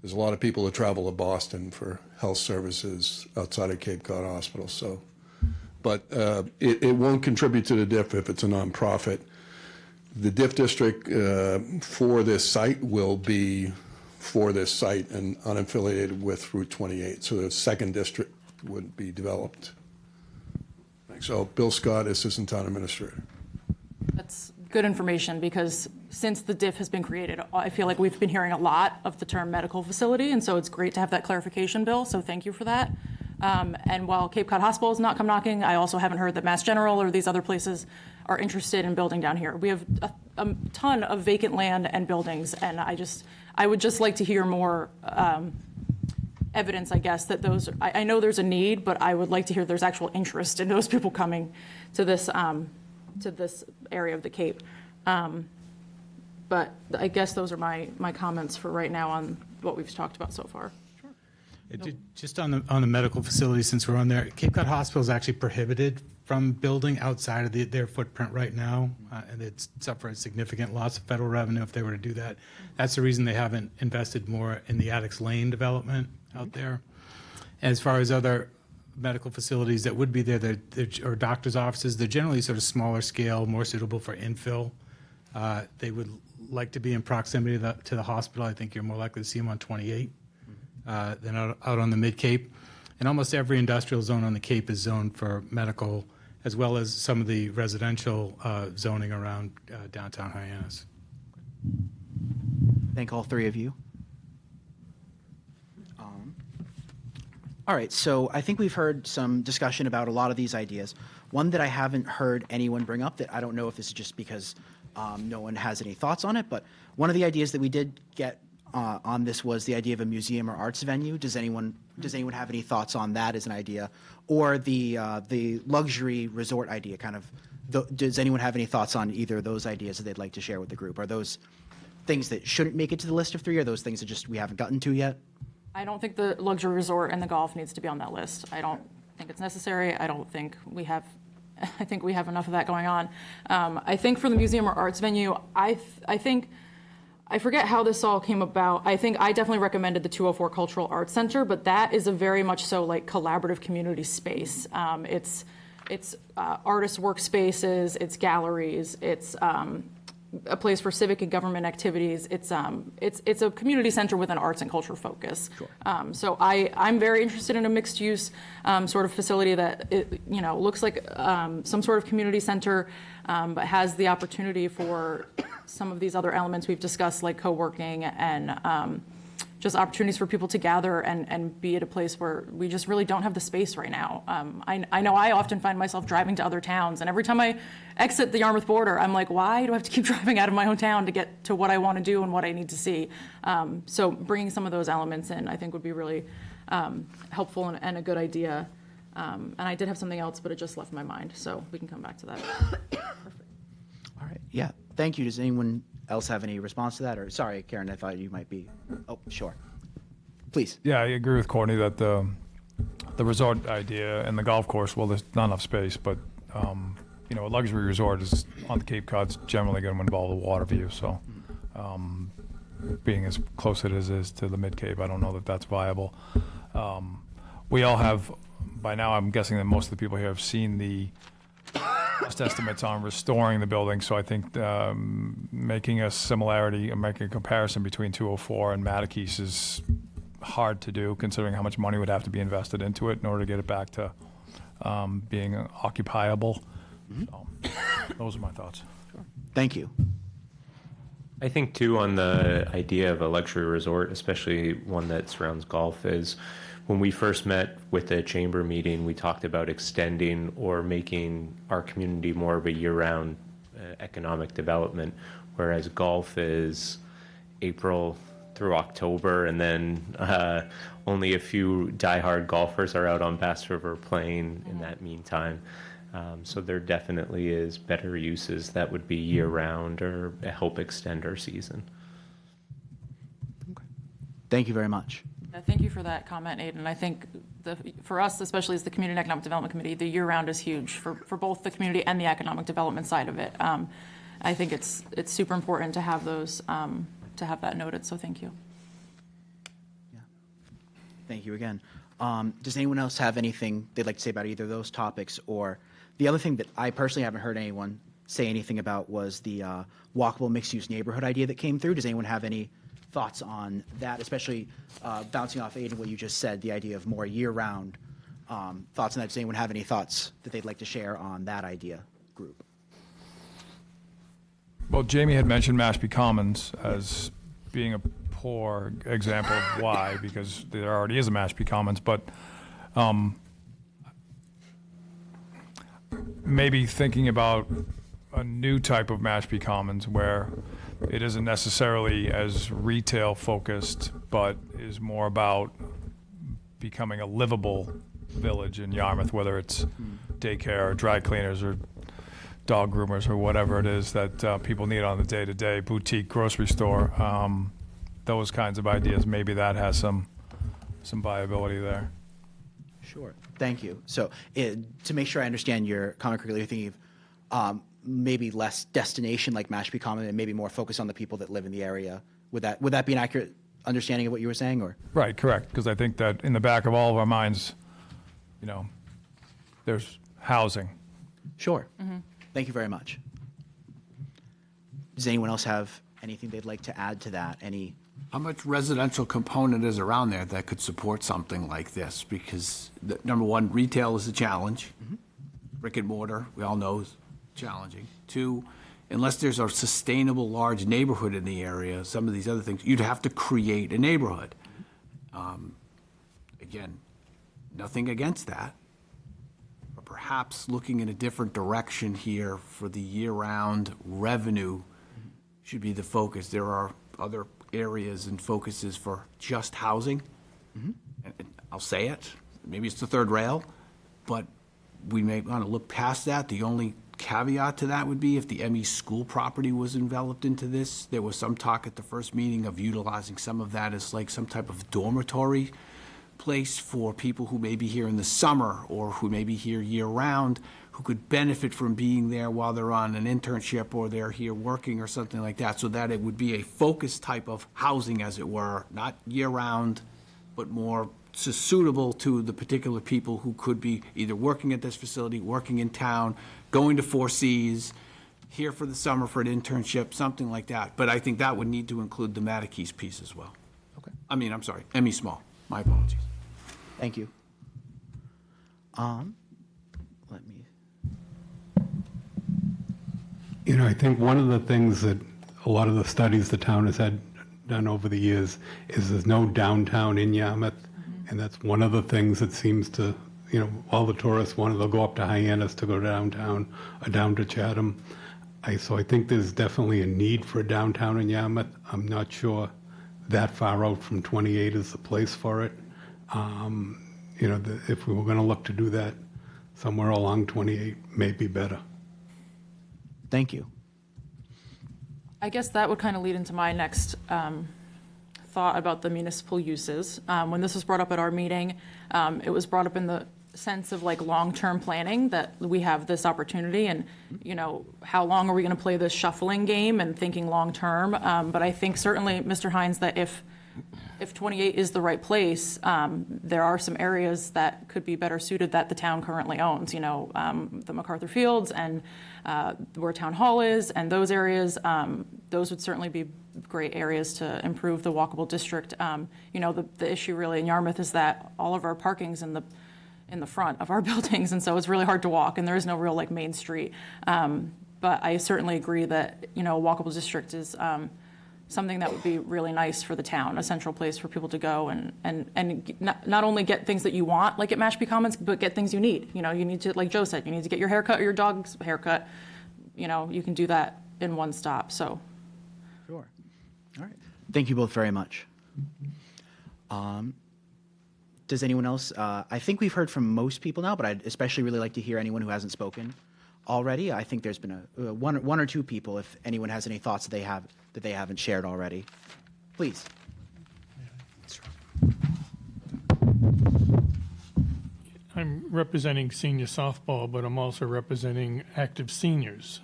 There's a lot of people that travel to Boston for health services outside of Cape Cod Hospital, so. But it won't contribute to the diff if it's a nonprofit. The diff district for this site will be for this site and unaffiliated with Route 28. So the second district would be developed. So Bill Scott, Assistant Town Administrator. That's good information, because since the diff has been created, I feel like we've been hearing a lot of the term medical facility, and so it's great to have that clarification, Bill, so thank you for that. And while Cape Cod Hospital has not come knocking, I also haven't heard that Mass General or these other places are interested in building down here. We have a ton of vacant land and buildings, and I would just like to hear more evidence, I guess, that those, I know there's a need, but I would like to hear there's actual interest in those people coming to this area of the Cape. But I guess those are my comments for right now on what we've talked about so far. Just on the medical facility, since we're on there, Cape Cod Hospital is actually prohibited from building outside of their footprint right now, and it's suffered significant loss of federal revenue if they were to do that. That's the reason they haven't invested more in the Addicts Lane development out there. As far as other medical facilities that would be there, or doctor's offices, they're generally sort of smaller scale, more suitable for infill. They would like to be in proximity to the hospital. I think you're more likely to see them on 28 than out on the Mid-Cape. And almost every industrial zone on the Cape is zoned for medical, as well as some of the residential zoning around downtown Hyannis. Thank all three of you. All right, so I think we've heard some discussion about a lot of these ideas. One that I haven't heard anyone bring up, that I don't know if this is just because no one has any thoughts on it, but one of the ideas that we did get on this was the idea of a museum or arts venue. Does anyone have any thoughts on that as an idea, or the luxury resort idea? Does anyone have any thoughts on either of those ideas that they'd like to share with the group? Are those things that shouldn't make it to the list of three, or those things that just we haven't gotten to yet? I don't think the luxury resort and the golf needs to be on that list. I don't think it's necessary. I don't think we have I think we have enough of that going on. I think for the museum or arts venue, I think, I forget how this all came about. I think I definitely recommended the 204 Cultural Arts Center, but that is a very much so like collaborative community space. It's artist workspaces, it's galleries, it's a place for civic and government activities. It's a community center with an arts and culture focus. Sure. So I'm very interested in a mixed use sort of facility that looks like some sort of community center, but has the opportunity for some of these other elements we've discussed, like co-working and just opportunities for people to gather and be at a place where we just really don't have the space right now. I know I often find myself driving to other towns, and every time I exit the Yarmouth border, I'm like, why do I have to keep driving out of my hometown to get to what I want to do and what I need to see? So bringing some of those elements in, I think, would be really helpful and a good idea. And I did have something else, but it just left my mind, so we can come back to that. Perfect. All right, yeah, thank you. Does anyone else have any response to that? Or, sorry, Karen, I thought you might be, oh, sure. Please. Yeah, I agree with Courtney that the resort idea and the golf course, well, there's not enough space, but, a luxury resort is on the Cape Cod's generally going to involve a water view, so being as close as it is to the Mid-Cape, I don't know that that's viable. We all have, by now I'm guessing that most of the people here have seen the cost estimates on restoring the building, so I think making a similarity, making a comparison between 204 and Mattakese is hard to do, considering how much money would have to be invested into it in order to get it back to being occupiable. So, those are my thoughts. Thank you. I think too, on the idea of a luxury resort, especially one that surrounds golf, is when we first met with the chamber meeting, we talked about extending or making our community more of a year-round economic development, whereas golf is April through October, and then only a few diehard golfers are out on Bass River playing in that meantime. So there definitely is better uses that would be year-round or help extend our season. Okay. Thank you very much. Thank you for that comment, Aidan. I think for us, especially as the Community and Economic Development Committee, the year-round is huge for both the community and the economic development side of it. I think it's super important to have those, to have that noted, so thank you. Yeah. Thank you again. Does anyone else have anything they'd like to say about either of those topics? Or the other thing that I personally haven't heard anyone say anything about was the walkable mixed-use neighborhood idea that came through. Does anyone have any thoughts on that, especially bouncing off Aidan, what you just said, the idea of more year-round thoughts on that? Does anyone have any thoughts that they'd like to share on that idea group? Well, Jamie had mentioned Mashpee Commons as being a poor example of why, because there already is a Mashpee Commons, but maybe thinking about a new type of Mashpee Commons where it isn't necessarily as retail focused, but is more about becoming a livable village in Yarmouth, whether it's daycare or dry cleaners or dog groomers or whatever it is that people need on the day-to-day, boutique grocery store, those kinds of ideas. Maybe that has some viability there. Sure. Thank you. So to make sure I understand your comment correctly, you're thinking of maybe less destination like Mashpee Common and maybe more focus on the people that live in the area. Would that be an accurate understanding of what you were saying? Or Right, correct. Because I think that in the back of all of our minds, there's housing. Sure. Mm-hmm. Thank you very much. Does anyone else have anything they'd like to add to that? How much residential component is around there that could support something like this? Because, number one, retail is a challenge. Mm-hmm. Brick and mortar, we all know, is challenging. Two, unless there's a sustainable large neighborhood in the area, some of these other things, you'd have to create a neighborhood. Again, nothing against that. But perhaps looking in a different direction here for the year-round revenue should be the focus. There are other areas and focuses for just housing. Mm-hmm. And I'll say it, maybe it's the third rail, but we may want to look past that. The only caveat to that would be if the ME school property was enveloped into this. There was some talk at the first meeting of utilizing some of that as like some type of dormitory place for people who may be here in the summer or who may be here year-round, who could benefit from being there while they're on an internship or they're here working or something like that, so that it would be a focused type of housing, as it were, not year-round, but more suitable to the particular people who could be either working at this facility, working in town, going to Four Cs, here for the summer for an internship, something like that. But I think that would need to include the Mattakese piece as well. Okay. I mean, I'm sorry, ME Small. My apologies. Thank you. Let me. You know, I think one of the things that a lot of the studies the town has had done over the years is there's no downtown in Yarmouth, and that's one of the things that seems to, you know, all the tourists want, they'll go up to Hyannis to go downtown or down to Chatham. So I think there's definitely a need for a downtown in Yarmouth. I'm not sure that far out from 28 is the place for it. You know, if we were going to look to do that, somewhere along 28 may be better. Thank you. I guess that would kind of lead into my next thought about the municipal uses. When this was brought up at our meeting, it was brought up in the sense of like long-term planning, that we have this opportunity, and you know, how long are we going to play this shuffling game and thinking long-term? But I think certainly, Mr. Hines, that if 28 is the right place, there are some areas that could be better suited that the town currently owns, you know, the MacArthur Fields and where Town Hall is, and those areas, those would certainly be great areas to improve the walkable district. You know, the issue really in Yarmouth is that all of our parking's in the front of our buildings, and so it's really hard to walk, and there is no real like main street. But I certainly agree that, you know, a walkable district is something that would be really nice for the town, a central place for people to go and not only get things that you want, like at Mashpee Commons, but get things you need. You know, you need to, like Joe said, you need to get your haircut or your dog's haircut. You know, you can do that in one stop, so. Sure. All right. Thank you both very much. Does anyone else, I think we've heard from most people now, but I'd especially really like to hear anyone who hasn't spoken already. I think there's been one or two people, if anyone has any thoughts that they haven't shared already. Please. I'm representing senior softball, but I'm also representing active seniors.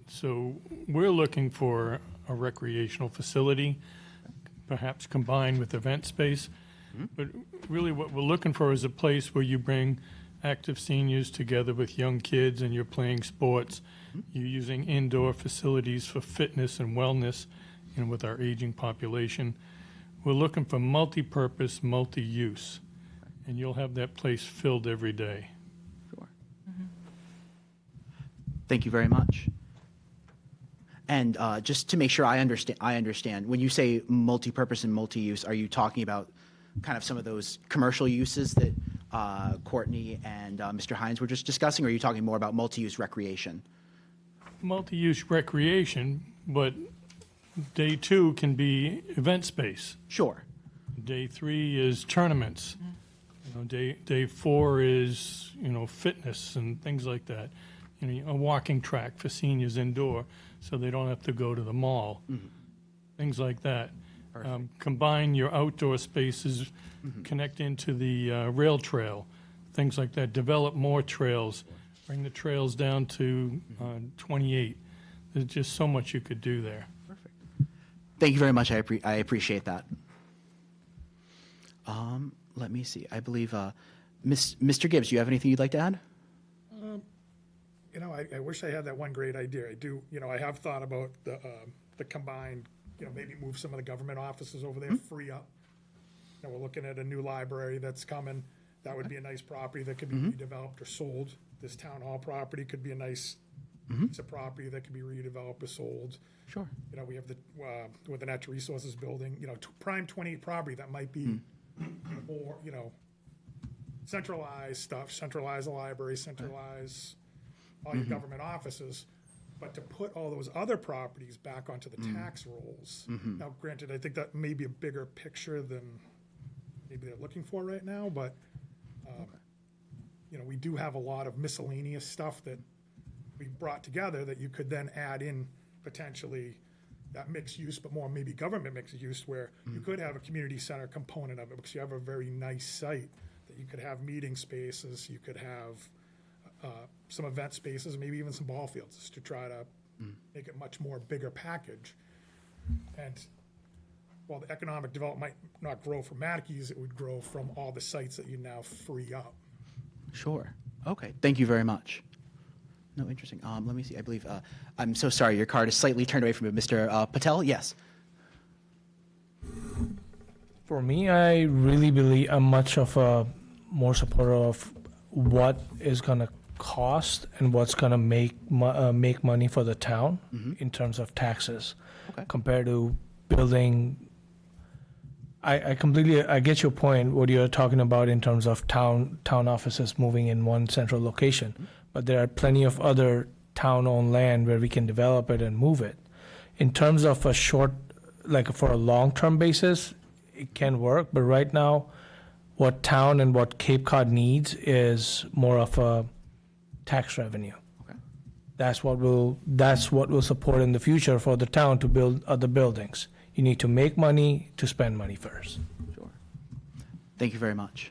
So we're looking for a recreational facility, perhaps combined with event space. But really what we're looking for is a place where you bring active seniors together with young kids and you're playing sports. You're using indoor facilities for fitness and wellness, you know, with our aging population. We're looking for multi-purpose, multi-use, and you'll have that place filled every day. Sure. Thank you very much. And just to make sure I understand, when you say multi-purpose and multi-use, are you talking about kind of some of those commercial uses that Courtney and Mr. Hines were just discussing, or are you talking more about multi-use recreation? Multi-use recreation, but day 2 can be event space. Sure. Day 3 is tournaments. You know, day 4 is, you know, fitness and things like that. You know, a walking track for seniors indoor, so they don't have to go to the mall. Things like that. Combine your outdoor spaces, connect into the rail trail, things like that. Develop more trails. Bring the trails down to 28. There's just so much you could do there. Perfect. Thank you very much. I appreciate that. Let me see. I believe Mr. Gibbs, do you have anything you'd like to add? You know, I wish I had that one great idea. I do. You know, I have thought about the combined. You know, maybe move some of the government offices over there, free up. You know, we're looking at a new library that's coming. That would be a nice property that could be redeveloped or sold. This town hall property could be a nice piece of property that could be redeveloped or sold. Sure. You know, we have with the natural resources building, you know, prime 28 property that might be more, you know, centralized stuff, centralize the library, centralize all your government offices. But to put all those other properties back onto the tax rolls. Now, granted, I think that may be a bigger picture than maybe they're looking for right now, but you know, we do have a lot of miscellaneous stuff that we brought together that you could then add in potentially that mixed use, but more maybe government mixed use, where you could have a community center component of it because you have a very nice site that you could have meeting spaces, you could have some event spaces, maybe even some ball fields, just to try to make it much more bigger package. And while the economic development might not grow from Matkey's, it would grow from all the sites that you now free up. Sure. Okay. Thank you very much. No, interesting. Let me see. I believe, I'm so sorry, your card is slightly turned away from you. Mr. Patel, yes. For me, I really believe I'm much of a more supporter of what is going to cost and what's going to make money for the town in terms of taxes, compared to building. I completely get your point, what you're talking about in terms of town offices moving in one central location, but there are plenty of other town-owned land where we can develop it and move it. In terms of a short, like for a long-term basis, it can work, but right now, what town and what Cape Cod needs is more of a tax revenue. That's what will support in the future for the town to build other buildings. You need to make money to spend money first. Sure. Thank you very much.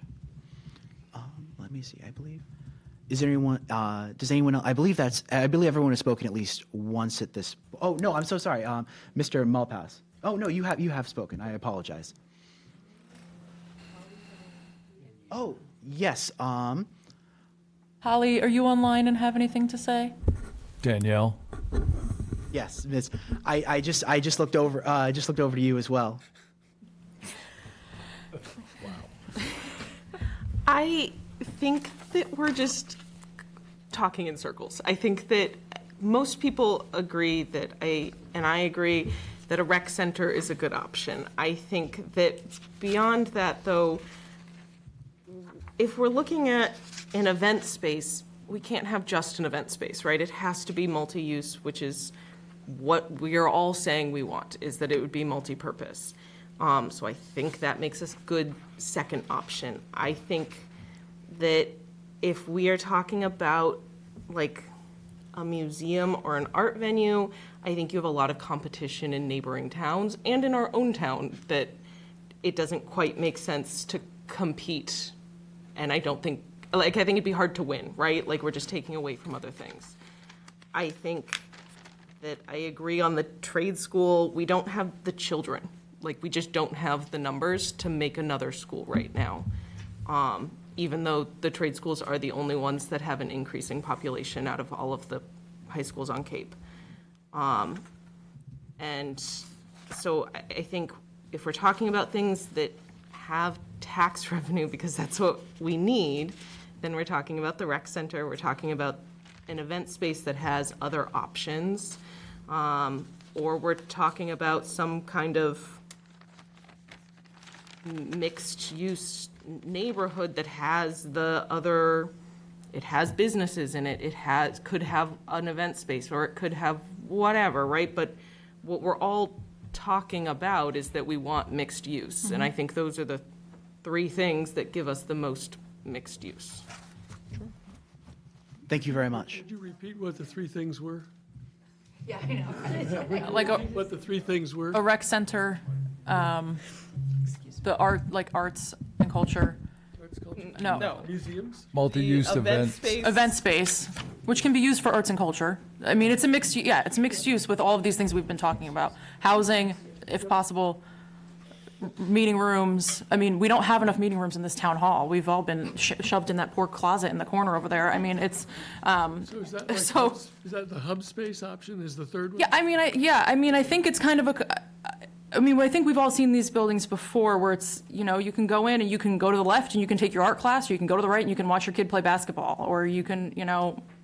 Let me see. I believe. Is there anyone? Does anyone else? I believe everyone has spoken at least once at this. Oh no, I'm so sorry, Mr. Malpass. Oh no, you have spoken. I apologize. Oh yes. Holly, are you online and have anything to say? Danielle. Yes, Ms. I just looked over. I just looked over to you as well. I think that we're just talking in circles. I think that most people agree that I agree that a rec center is a good option. I think that beyond that, though, if we're looking at an event space, we can't have just an event space, right? It has to be multi-use, which is what we are all saying we want, is that it would be multi-purpose. So I think that makes us a good second option. I think that if we are talking about like a museum or an art venue, I think you have a lot of competition in neighboring towns and in our own town that it doesn't quite make sense to compete. And I think it'd be hard to win, right? Like we're just taking away from other things. I think that I agree on the trade school. We don't have the children. Like we just don't have the numbers to make another school right now. Even though the trade schools are the only ones that have an increasing population out of all of the high schools on Cape. And so I think if we're talking about things that have tax revenue, because that's what we need, then we're talking about the rec center, we're talking about an event space that has other options, or we're talking about some kind of mixed-use neighborhood that has it has businesses in it, could have an event space, or it could have whatever, right? But what we're all talking about is that we want mixed use, and I think those are the three things that give us the most mixed use. Thank you very much. Could you repeat what the three things were? Yeah, I know. What the three things were? A rec center, the arts and culture. No. Museums? Multi-use events. Event space, which can be used for arts and culture. I mean, it's a mixed use with all of these things we've been talking about. Housing, if possible, meeting rooms. I mean, we don't have enough meeting rooms in this town hall. We've all been shoved in that poor closet in the corner over there. I mean, it's, So is that is that the hub space option is the third one? yeah, I mean, I think it's kind of I think we've all seen these buildings before where it's, you can go in and you can go to the left and you can take your art class, or you can go to the right and you can watch your kid play basketball, or you can,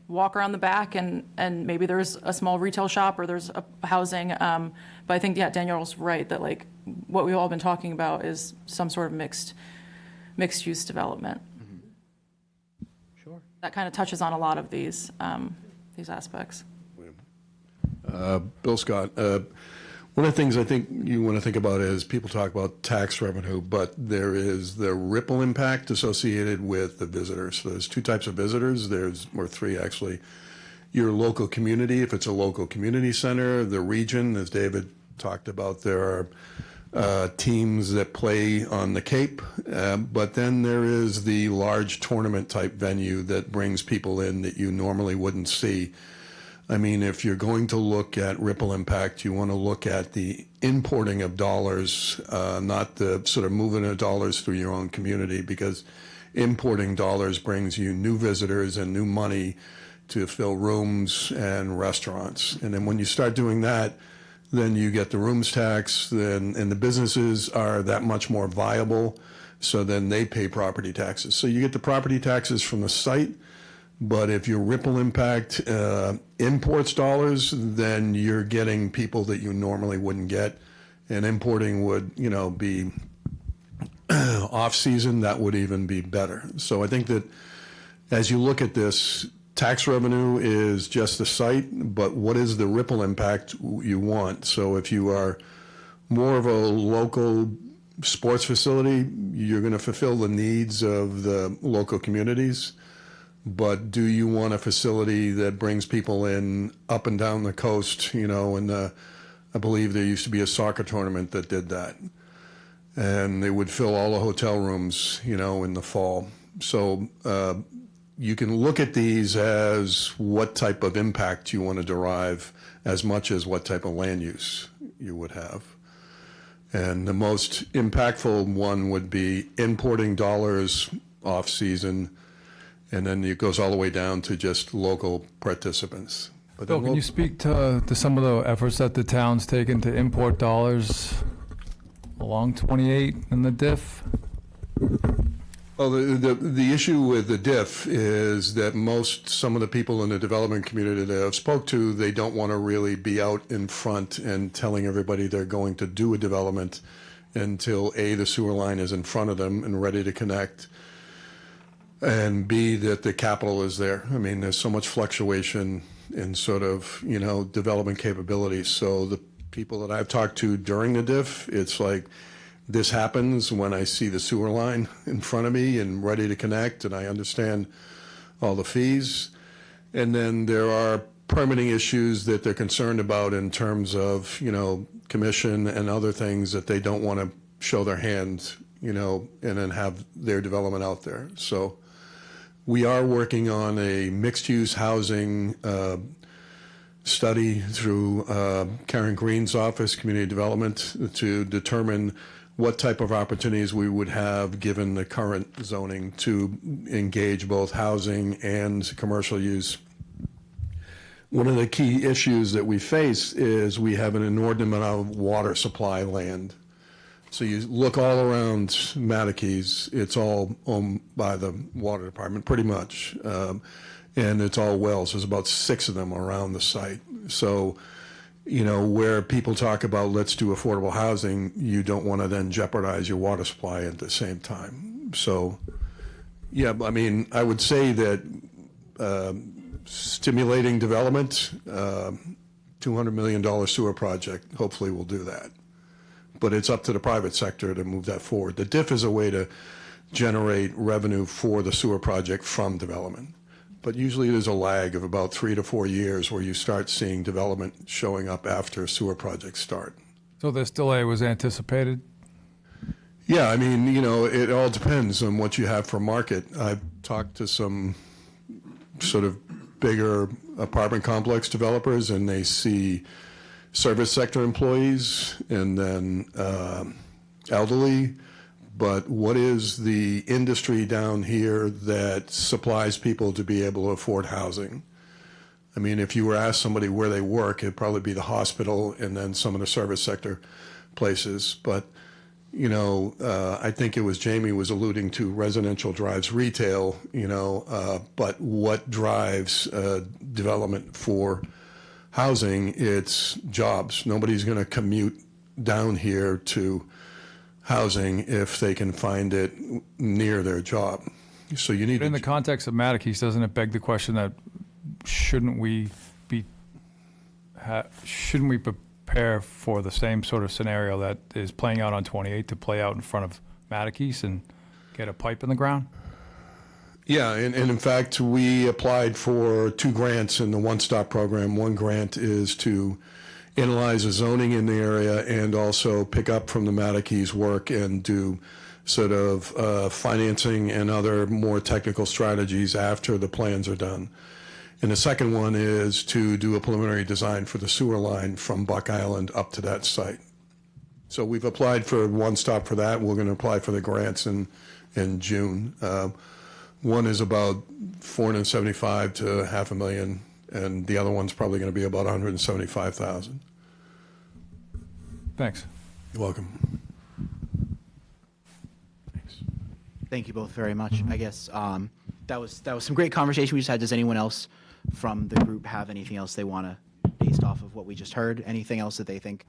walk around the back and maybe there's a small retail shop or there's a housing. But I think, Danielle's right that like what we've all been talking about is some sort of mixed use development. Sure. That kind of touches on a lot of these aspects. Bill Scott, one of the things I think you want to think about is people talk about tax revenue, but there is the ripple impact associated with the visitors. So there's two types of visitors. Or three, actually. Your local community, if it's a local community center, the region, as David talked about. There are teams that play on the Cape, but then there is the large tournament type venue that brings people in that you normally wouldn't see. I mean, if you're going to look at ripple impact, you want to look at the importing of dollars, not the sort of moving of dollars through your own community, because importing dollars brings you new visitors and new money to fill rooms and restaurants. And then when you start doing that, then you get the rooms tax, and the businesses are that much more viable, so then they pay property taxes. So you get the property taxes from the site, but if your ripple impact imports dollars, then you're getting people that you normally wouldn't get, and importing would, be off-season, that would even be better. So I think that as you look at this, tax revenue is just the site, but what is the ripple impact you want? So if you are more of a local sports facility, you're going to fulfill the needs of the local communities. But do you want a facility that brings people in up and down the coast? And I believe there used to be a soccer tournament that did that. And they would fill all the hotel rooms, in the fall. So you can look at these as what type of impact you want to derive as much as what type of land use you would have. And the most impactful one would be importing dollars off season, and then it goes all the way down to just local participants. But Bill, can you speak to some of the efforts that the town's taken to import dollars along 28 in the diff? Well, the issue with the diff is that some of the people in the development community that I've spoke to, they don't want to really be out in front and telling everybody they're going to do a development until A, the sewer line is in front of them and ready to connect, and B, that the capital is there. I mean, there's so much fluctuation in sort of, development capabilities. So the people that I've talked to during the diff, it's like, this happens when I see the sewer line in front of me and ready to connect, and I understand all the fees. And then there are permitting issues that they're concerned about in terms of, commission and other things that they don't want to show their hand, and then have their development out there. So we are working on a mixed-use housing study through Karen Green's office, Community Development, to determine what type of opportunities we would have given the current zoning to engage both housing and commercial use. One of the key issues that we face is we have an inordinate amount of water supply land. So you look all around Mattakees, it's all owned by the water department, pretty much. And it's all wells. There's about 6 of them around the site. So, where people talk about let's do affordable housing, you don't want to then jeopardize your water supply at the same time. So, yeah, I mean, I would say that stimulating development, $200 million sewer project, hopefully will do that. But it's up to the private sector to move that forward. The DIF is a way to generate revenue for the sewer project from development. But usually there's a lag of about 3 to 4 years where you start seeing development showing up after sewer projects start. So this delay was anticipated? Yeah, I mean, it all depends on what you have for market. I've talked to some sort of bigger apartment complex developers, and they see service sector employees and then elderly. But what is the industry down here that supplies people to be able to afford housing? I mean, if you were asked somebody where they work, it'd probably be the hospital and then some of the service sector places. But, I think it was Jamie was alluding to residential drives retail, but what drives development for housing? It's jobs. Nobody's going to commute down here to housing if they can find it near their job. So you need. But in the context of Mattakees, doesn't it beg the question that shouldn't we prepare for the same sort of scenario that is playing out on 28 to play out in front of Mattakees and get a pipe in the ground? Yeah, and in fact, we applied for 2 grants in the One Stop program. One grant is to analyze the zoning in the area and also pick up from the Matakees work and do sort of financing and other more technical strategies after the plans are done. And the second one is to do a preliminary design for the sewer line from Buck Island up to that site. So we've applied for one stop for that. We're going to apply for the grants in June. One is about $475,000 to $500,000, and the other one's probably going to be about $175,000. Thanks. You're welcome. Thank you both very much. I guess that was some great conversation we just had. Does anyone else from the group have anything else they want to, based off of what we just heard? Anything else that they think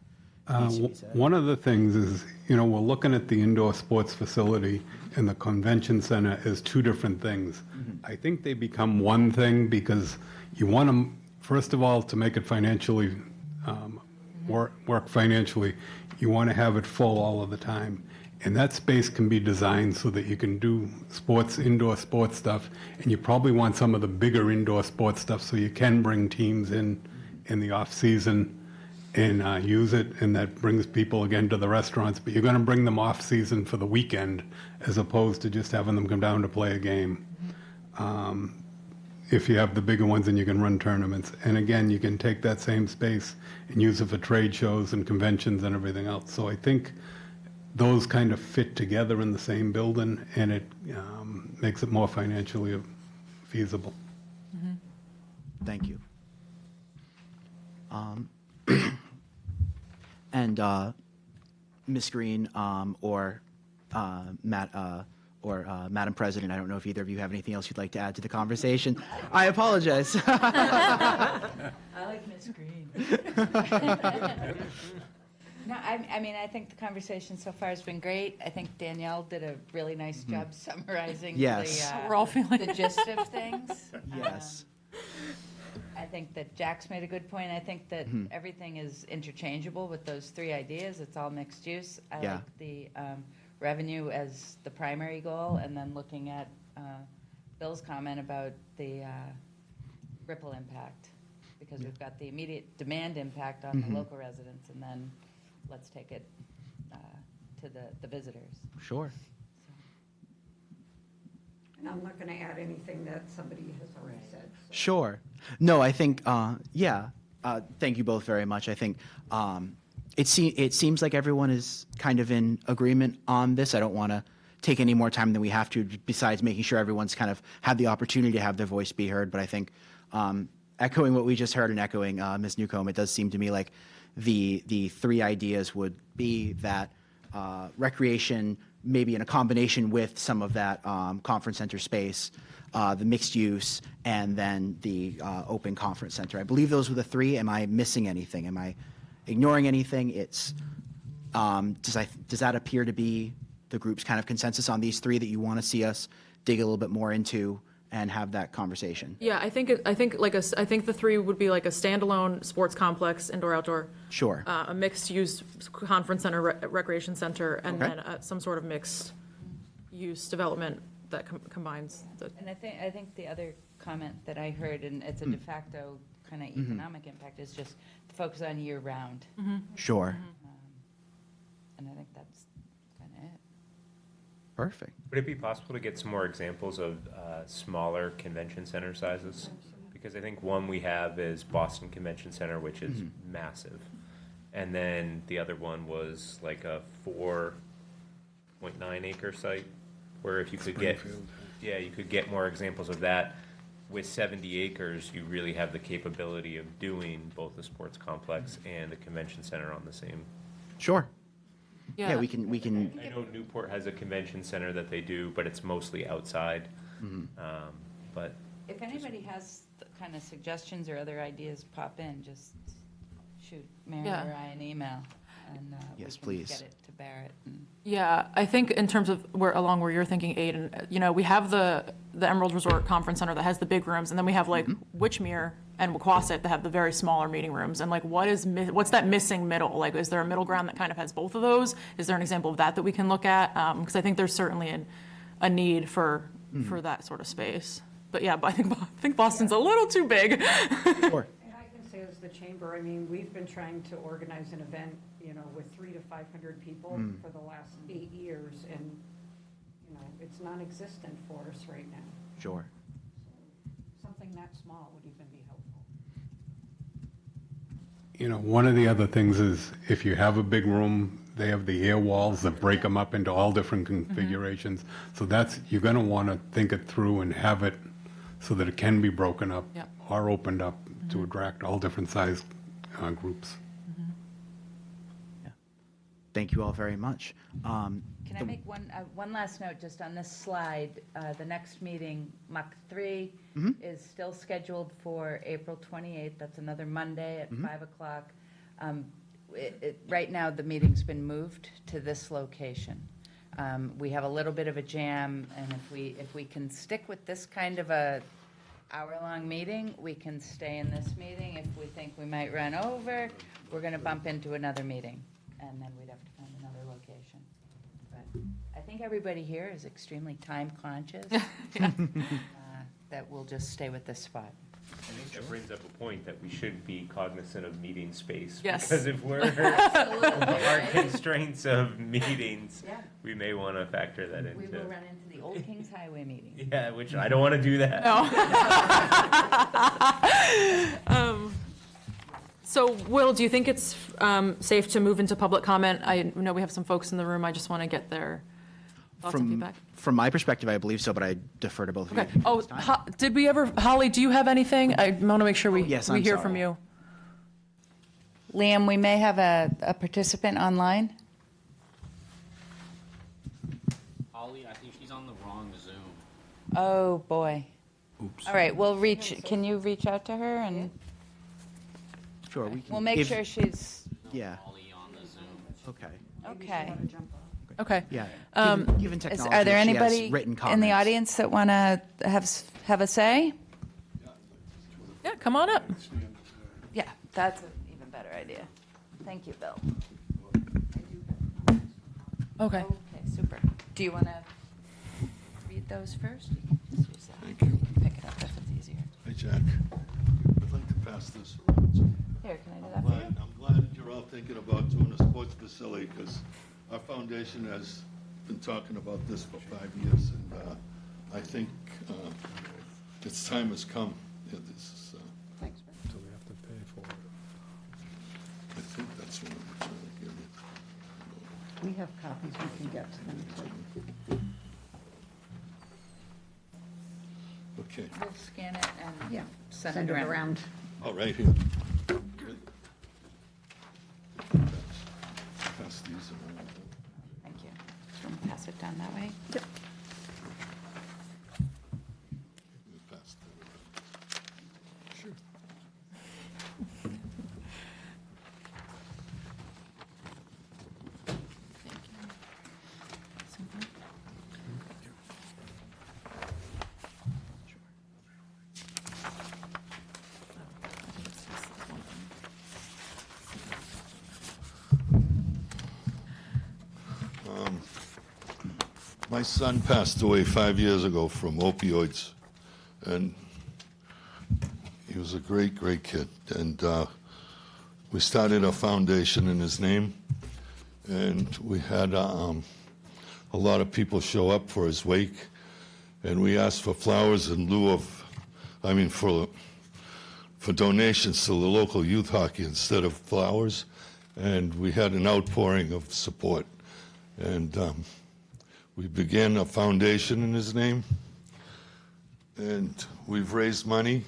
needs to be said? One of the things is, we're looking at the indoor sports facility and the convention center as two different things. I think they become one thing because you want them, first of all, to make it financially, work financially, you want to have it full all of the time. And that space can be designed so that you can do indoor sports stuff, and you probably want some of the bigger indoor sports stuff so you can bring teams in the off-season and use it, and that brings people again to the restaurants. But you're going to bring them off-season for the weekend as opposed to just having them come down to play a game. If you have the bigger ones, then you can run tournaments. And again, you can take that same space and use it for trade shows and conventions and everything else. So I think those kind of fit together in the same building, and it makes it more financially feasible. Thank you. And Ms. Green or Matt or Madam President, I don't know if either of you have anything else you'd like to add to the conversation. I apologize. I like Ms. Green. No, I mean, I think the conversation so far has been great. I think Danielle did a really nice job summarizing Yes. We're all feeling the gist of things. Yes. I think that Jack's made a good point. I think that everything is interchangeable with those three ideas. It's all mixed use. I Yeah. like the revenue as the primary goal, and then looking at Bill's comment about the ripple impact, because we've got the immediate demand impact on the local residents, and then let's take it to the visitors. Sure. And I'm not going to add anything that somebody has already said. so. Sure. No, I think, thank you both very much. I think it seems like everyone is kind of in agreement on this. I don't want to take any more time than we have to, besides making sure everyone's kind of had the opportunity to have their voice be heard. But I think echoing what we just heard and echoing Ms. Newcomb, it does seem to me like the three ideas would be that recreation, maybe in a combination with some of that conference center space, the mixed use, and then the open conference center. I believe those were the three. Am I missing anything? Am I ignoring anything? It's does that appear to be the group's kind of consensus on these three that you want to see us dig a little bit more into and have that conversation? Yeah, I think the three would be like a standalone sports complex, indoor, outdoor. Sure. A mixed-use conference center, recreation center, and Okay. then some sort of mixed-use development that combines the. And I think the other comment that I heard, and it's a de facto kind of economic impact, is just the focus on year-round. Sure. And I think that's kind of it. Perfect. Would it be possible to get some more examples of smaller convention center sizes? Because I think one we have is Boston Convention Center, which is massive. And then the other one was like a 4.9 acre site, where if you could you could get more examples of that. With 70 acres, you really have the capability of doing both the sports complex and the convention center on the same. Sure. Yeah. We can. I know Newport has a convention center that they do, but it's mostly outside. But If anybody has kind of suggestions or other ideas pop in, just shoot Mary Yeah. or I an email, and Yes, we can please. get it to Barrett. And Yeah, I think in terms of where you're thinking, Aiden, we have the Emerald Resort Conference Center that has the big rooms, and then we have like Witchmere and Wequassett that have the very smaller meeting rooms. And like, what's that missing middle? Like, is there a middle ground that kind of has both of those? Is there an example of that we can look at? Because I think there's certainly a need for that sort of space. But yeah, I think Boston's a little too big. Sure. And I can say say as the chamber, I mean, we've been trying to organize an event, with 300 to 500 people for the last 8 years, and, it's non-existent for us right now. Sure. Something that small would even be helpful. One of the other things is if you have a big room, they have the air walls that break them up into all different configurations. So you're going to want to think it through and have it so that it can be broken up Yep. or opened up to attract all different size groups. Thank you all very much. Can I make one last note just on this slide? The next meeting, Mach 3, is still scheduled for April 28th. That's another Monday at 5 o'clock. Right now, the meeting's been moved to this location. We have a little bit of a jam, and if we can stick with this kind of a hour-long meeting, we can stay in this meeting. If we think we might run over, we're going to bump into another meeting, and then we'd have to find another location. But I think everybody here is extremely time conscious, that we'll just stay with this spot. I think that brings up a point that we should be cognizant of meeting space. Yes. Because if we're our constraints of meetings, Yeah. we may want to factor that into. We will run into the Old Kings Highway meeting. Yeah, which I don't want to do that. So, Will, do you think it's safe to move into public comment? I know we have some folks in the room. I just want to get their thoughts and feedback. From my perspective, I believe so, but I defer to both of Okay. you. Oh, did we ever, Holly, do you have anything? I want to make sure we yes, we I'm hear sorry. from you. Liam, we may have a participant online. Holly, I think she's on the wrong Zoom. Oh, boy. Oops. All right, can you reach out to her and Sure, we can. we'll make sure she's, Yeah. Holly on the Zoom. Okay. okay. Okay. Yeah. Given Are technology, there if she has anybody written in the comments. audience that want to have a say? Yeah, come on up. Yeah, that's an even better idea. Thank you, Bill. Okay. Okay, super. Do you want to read those first? Thank you. Pick it up if it's easier. Hi, Jack. I'd like to pass this around. Here, can I do that for you? I'm glad that you're all thinking about doing a sports facility, because our foundation has been talking about this for 5 years, and I think its time has come. Yeah, this is, Thanks, So we have to pay for it. I think that's what I'm trying to give you. We have copies we can get to them, too. Okay. We'll scan it and Yeah, send it around. Oh, right here. Pass these around. Thank you. Do you want to pass it down that way? Yep. Pass that around. Sure. My son passed away 5 years ago from opioids, and he was a great, great kid. And we started a foundation in his name, and we had a lot of people show up for his wake, and we asked for flowers in lieu of, for donations to the local youth hockey instead of flowers, and we had an outpouring of support. And we began a foundation in his name, and we've raised money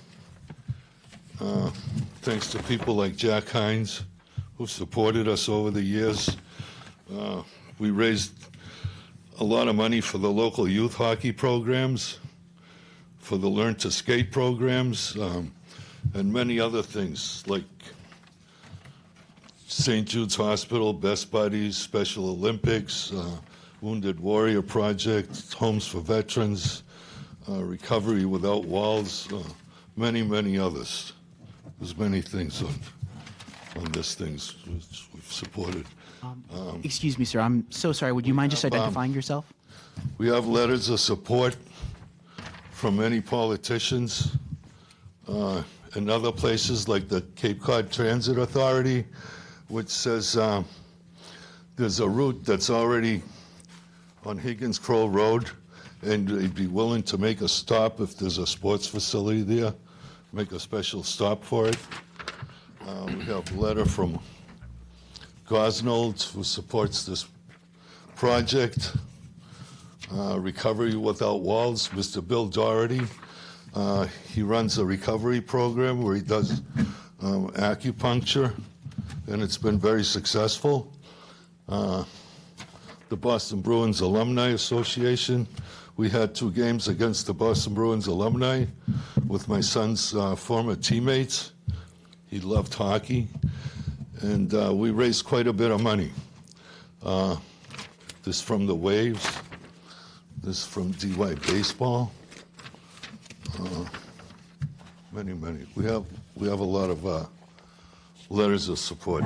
thanks to people like Jack Hines, who supported us over the years. We raised a lot of money for the local youth hockey programs, for the Learn to Skate programs, and many other things like St. Jude's Hospital, Best Buddies, Special Olympics, Wounded Warrior Project, Homes for Veterans, Recovery Without Walls, many, many others. There's many things on this things which we've supported. Excuse me, sir. I'm so sorry. Would you mind just identifying yourself? We have letters of support from many politicians and other places like the Cape Cod Transit Authority, which says there's a route that's already on Higgins Crow Road, and they'd be willing to make a stop if there's a sports facility there, make a special stop for it. We have a letter from Gosnold, who supports this project. Recovery Without Walls, Mr. Bill Doherty. He runs a recovery program where he does acupuncture, and it's been very successful. The Boston Bruins Alumni Association, we had 2 games against the Boston Bruins alumni with my son's former teammates. He loved hockey, and we raised quite a bit of money. This from the Waves, this from DY Baseball. Many. We have a lot of letters of support,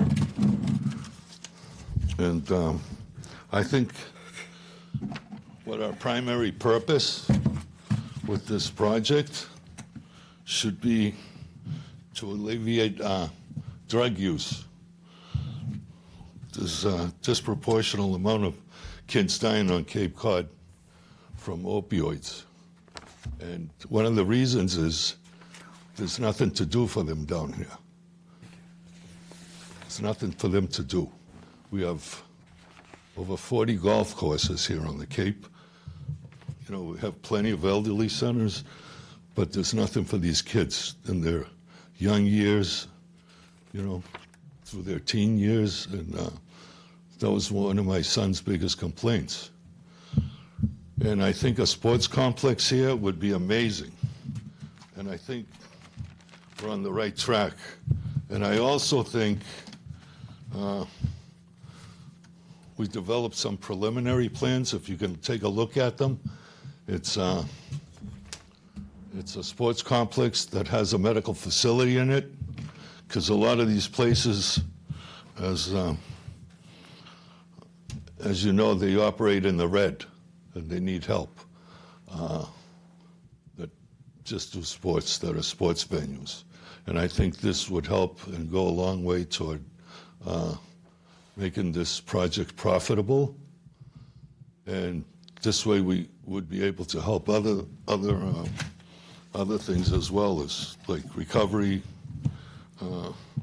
and I think what our primary purpose with this project should be to alleviate drug use. There's a disproportionate amount of kids dying on Cape Cod from opioids. And one of the reasons is there's nothing to do for them down here. There's nothing for them to do. We have over 40 golf courses here on the Cape. You know, we have plenty of elderly centers, but there's nothing for these kids in their young years, you know, through their teen years. And that was one of my son's biggest complaints. And I think a sports complex here would be amazing. And I think we're on the right track. And I also think we developed some preliminary plans. If you can take a look at them, it's a sports complex that has a medical facility in it, because a lot of these places, as you know, they operate in the red, and they need help. That just do sports, that are sports venues. And I think this would help and go a long way toward making this project profitable. And this way we would be able to help other things as well, as like recovery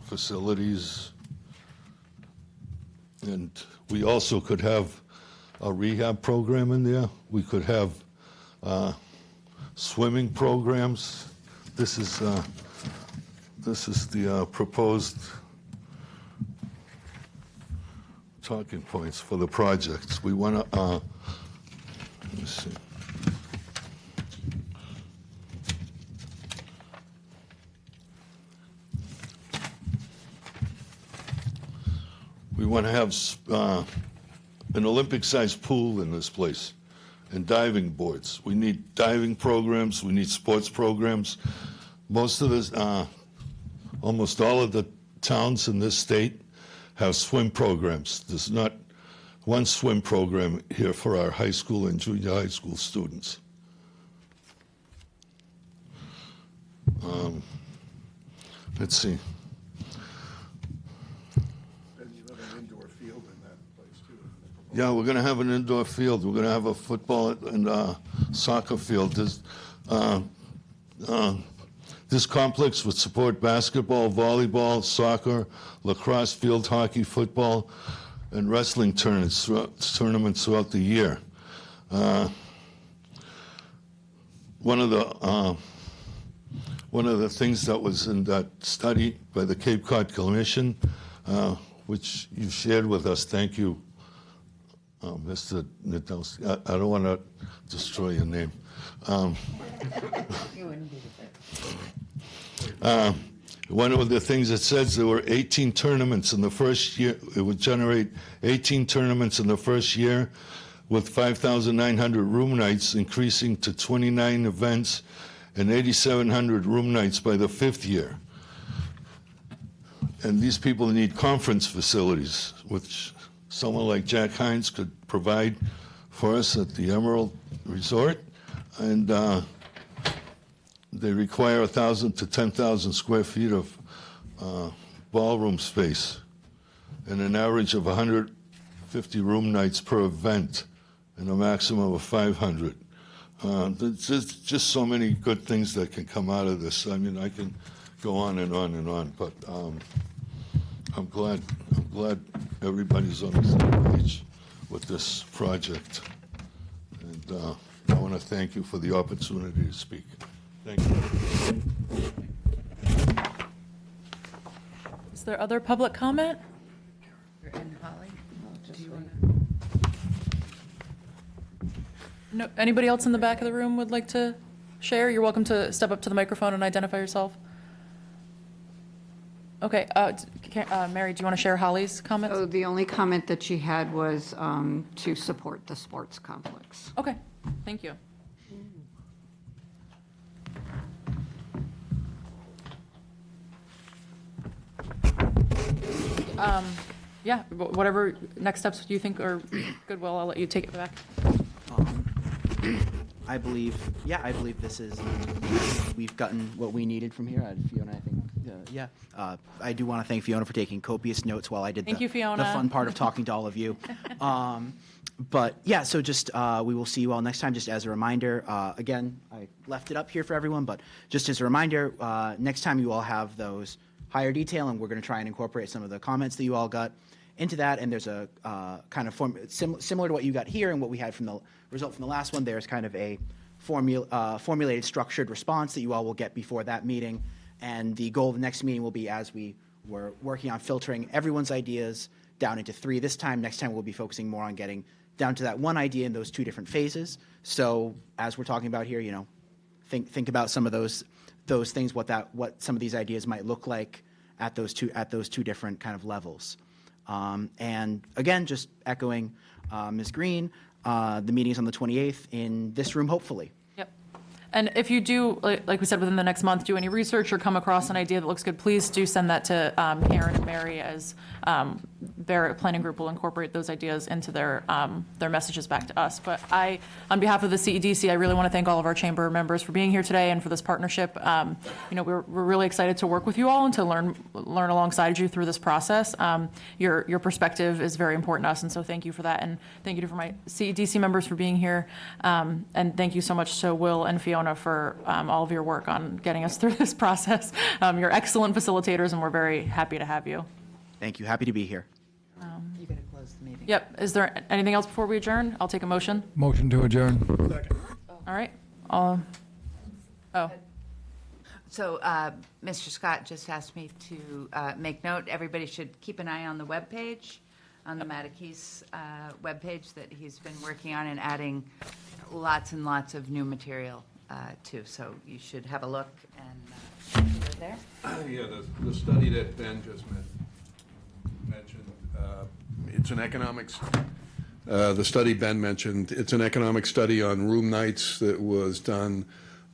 facilities. And we also could have a rehab program in there. We could have swimming programs. This is the proposed talking points for the projects. We want to, let me see. We want to have an Olympic-sized pool in this place and diving boards. We need diving programs. We need sports programs. Most of this, almost all of the towns in this state have swim programs. There's not one swim program here for our high school and junior high school students. Let's see. Yeah, we're going to have an indoor field. We're going to have a football and soccer field. This complex would support basketball, volleyball, soccer, lacrosse, field hockey, football, and wrestling tournaments throughout the year. One of the things that was in that study by the Cape Cod Commission, which you shared with us, thank you, Mr. Nadolski. I don't want to destroy your name. One of the things it says, there were 18 tournaments in the first year. It would generate 18 tournaments in the first year, with 5,900 room nights, increasing to 29 events and 8,700 room nights by the 5th year. And these people need conference facilities, which someone like Jack Hines could provide for us at the Emerald Resort. And they require 1,000 to 10,000 square feet of ballroom space and an average of 150 room nights per event and a maximum of 500. There's just so many good things that can come out of this. I mean, I can go on and on and on, but I'm glad everybody's on the same page with this project. And I want to thank you for the opportunity to speak. Thank you. Is there other public comment? And Holly, do you want No, anybody else in the back of the room would like to share? You're welcome to step up to the microphone and identify yourself. Okay, Mary, do you want to share Holly's comments? So the only comment that she had was to support the sports complex. Okay, thank you. Yeah, whatever next steps you think are good, Will, I'll let you take it back. I believe this is, we've gotten what we needed from here. Fiona, I think, I do want to thank Fiona for taking copious notes while I did Thank you, Fiona. the fun part of talking to all of you. But yeah, so just, we will see you all next time. Just as a reminder, again, I left it up here for everyone, but just as a reminder, next time you all have those higher detail, and we're going to try and incorporate some of the comments that you all got into that. And there's a kind of similar to what you got here and what we had from the result from the last one. There's kind of a formulated, structured response that you all will get before that meeting. And the goal of the next meeting will be, as we were working on filtering everyone's ideas down into 3 this time, next time we'll be focusing more on getting down to that one idea in those 2 different phases. So as we're talking about here, you know, think about some of those things, what some of these ideas might look like at those two different kind of levels. And again, just echoing Ms. Green, the meeting's on the 28th in this room, hopefully. Yep. And if you do, like we said, within the next month, do any research or come across an idea that looks good, please do send that to Karen and Mary, as their planning group will incorporate those ideas into their messages back to us. But on behalf of the CEDC, I really want to thank all of our chamber members for being here today and for this partnership. We're really excited to work with you all and to learn alongside you through this process. Your perspective is very important to us, and so thank you for that. And thank you to my CEDC members for being here. And thank you so much to Will and Fiona for all of your work on getting us through this process. You're excellent facilitators, and we're very happy to have you. Thank you. Happy to be here. You got to close the meeting. Yep. Is there anything else before we adjourn? I'll take a motion. Motion to adjourn. All right. So Mr. Scott just asked me to make note, everybody should keep an eye on the webpage, on the Mattakese webpage that he's been working on and adding lots and lots of new material to. So you should have a look and go there. Yeah, the study that Ben just mentioned, it's an economics, the study Ben mentioned, it's an economic study on room nights that was done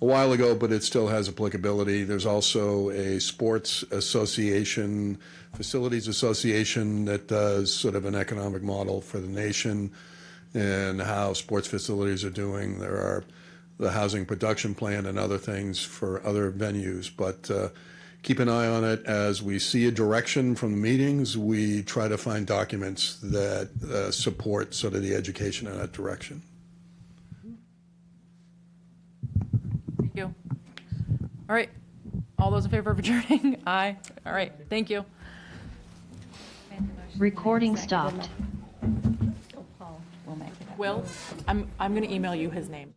a while ago, but it still has applicability. There's also a sports association, facilities association, that does sort of an economic model for the nation and how sports facilities are doing. There are the housing production plan and other things for other venues, but keep an eye on it. As we see a direction from the meetings, we try to find documents that support sort of the education in that direction. Thank you. All right. All those in favor of adjourning? Aye. All right. Thank you. Recording stopped. We'll make it up. Will, I'm going to email you his name.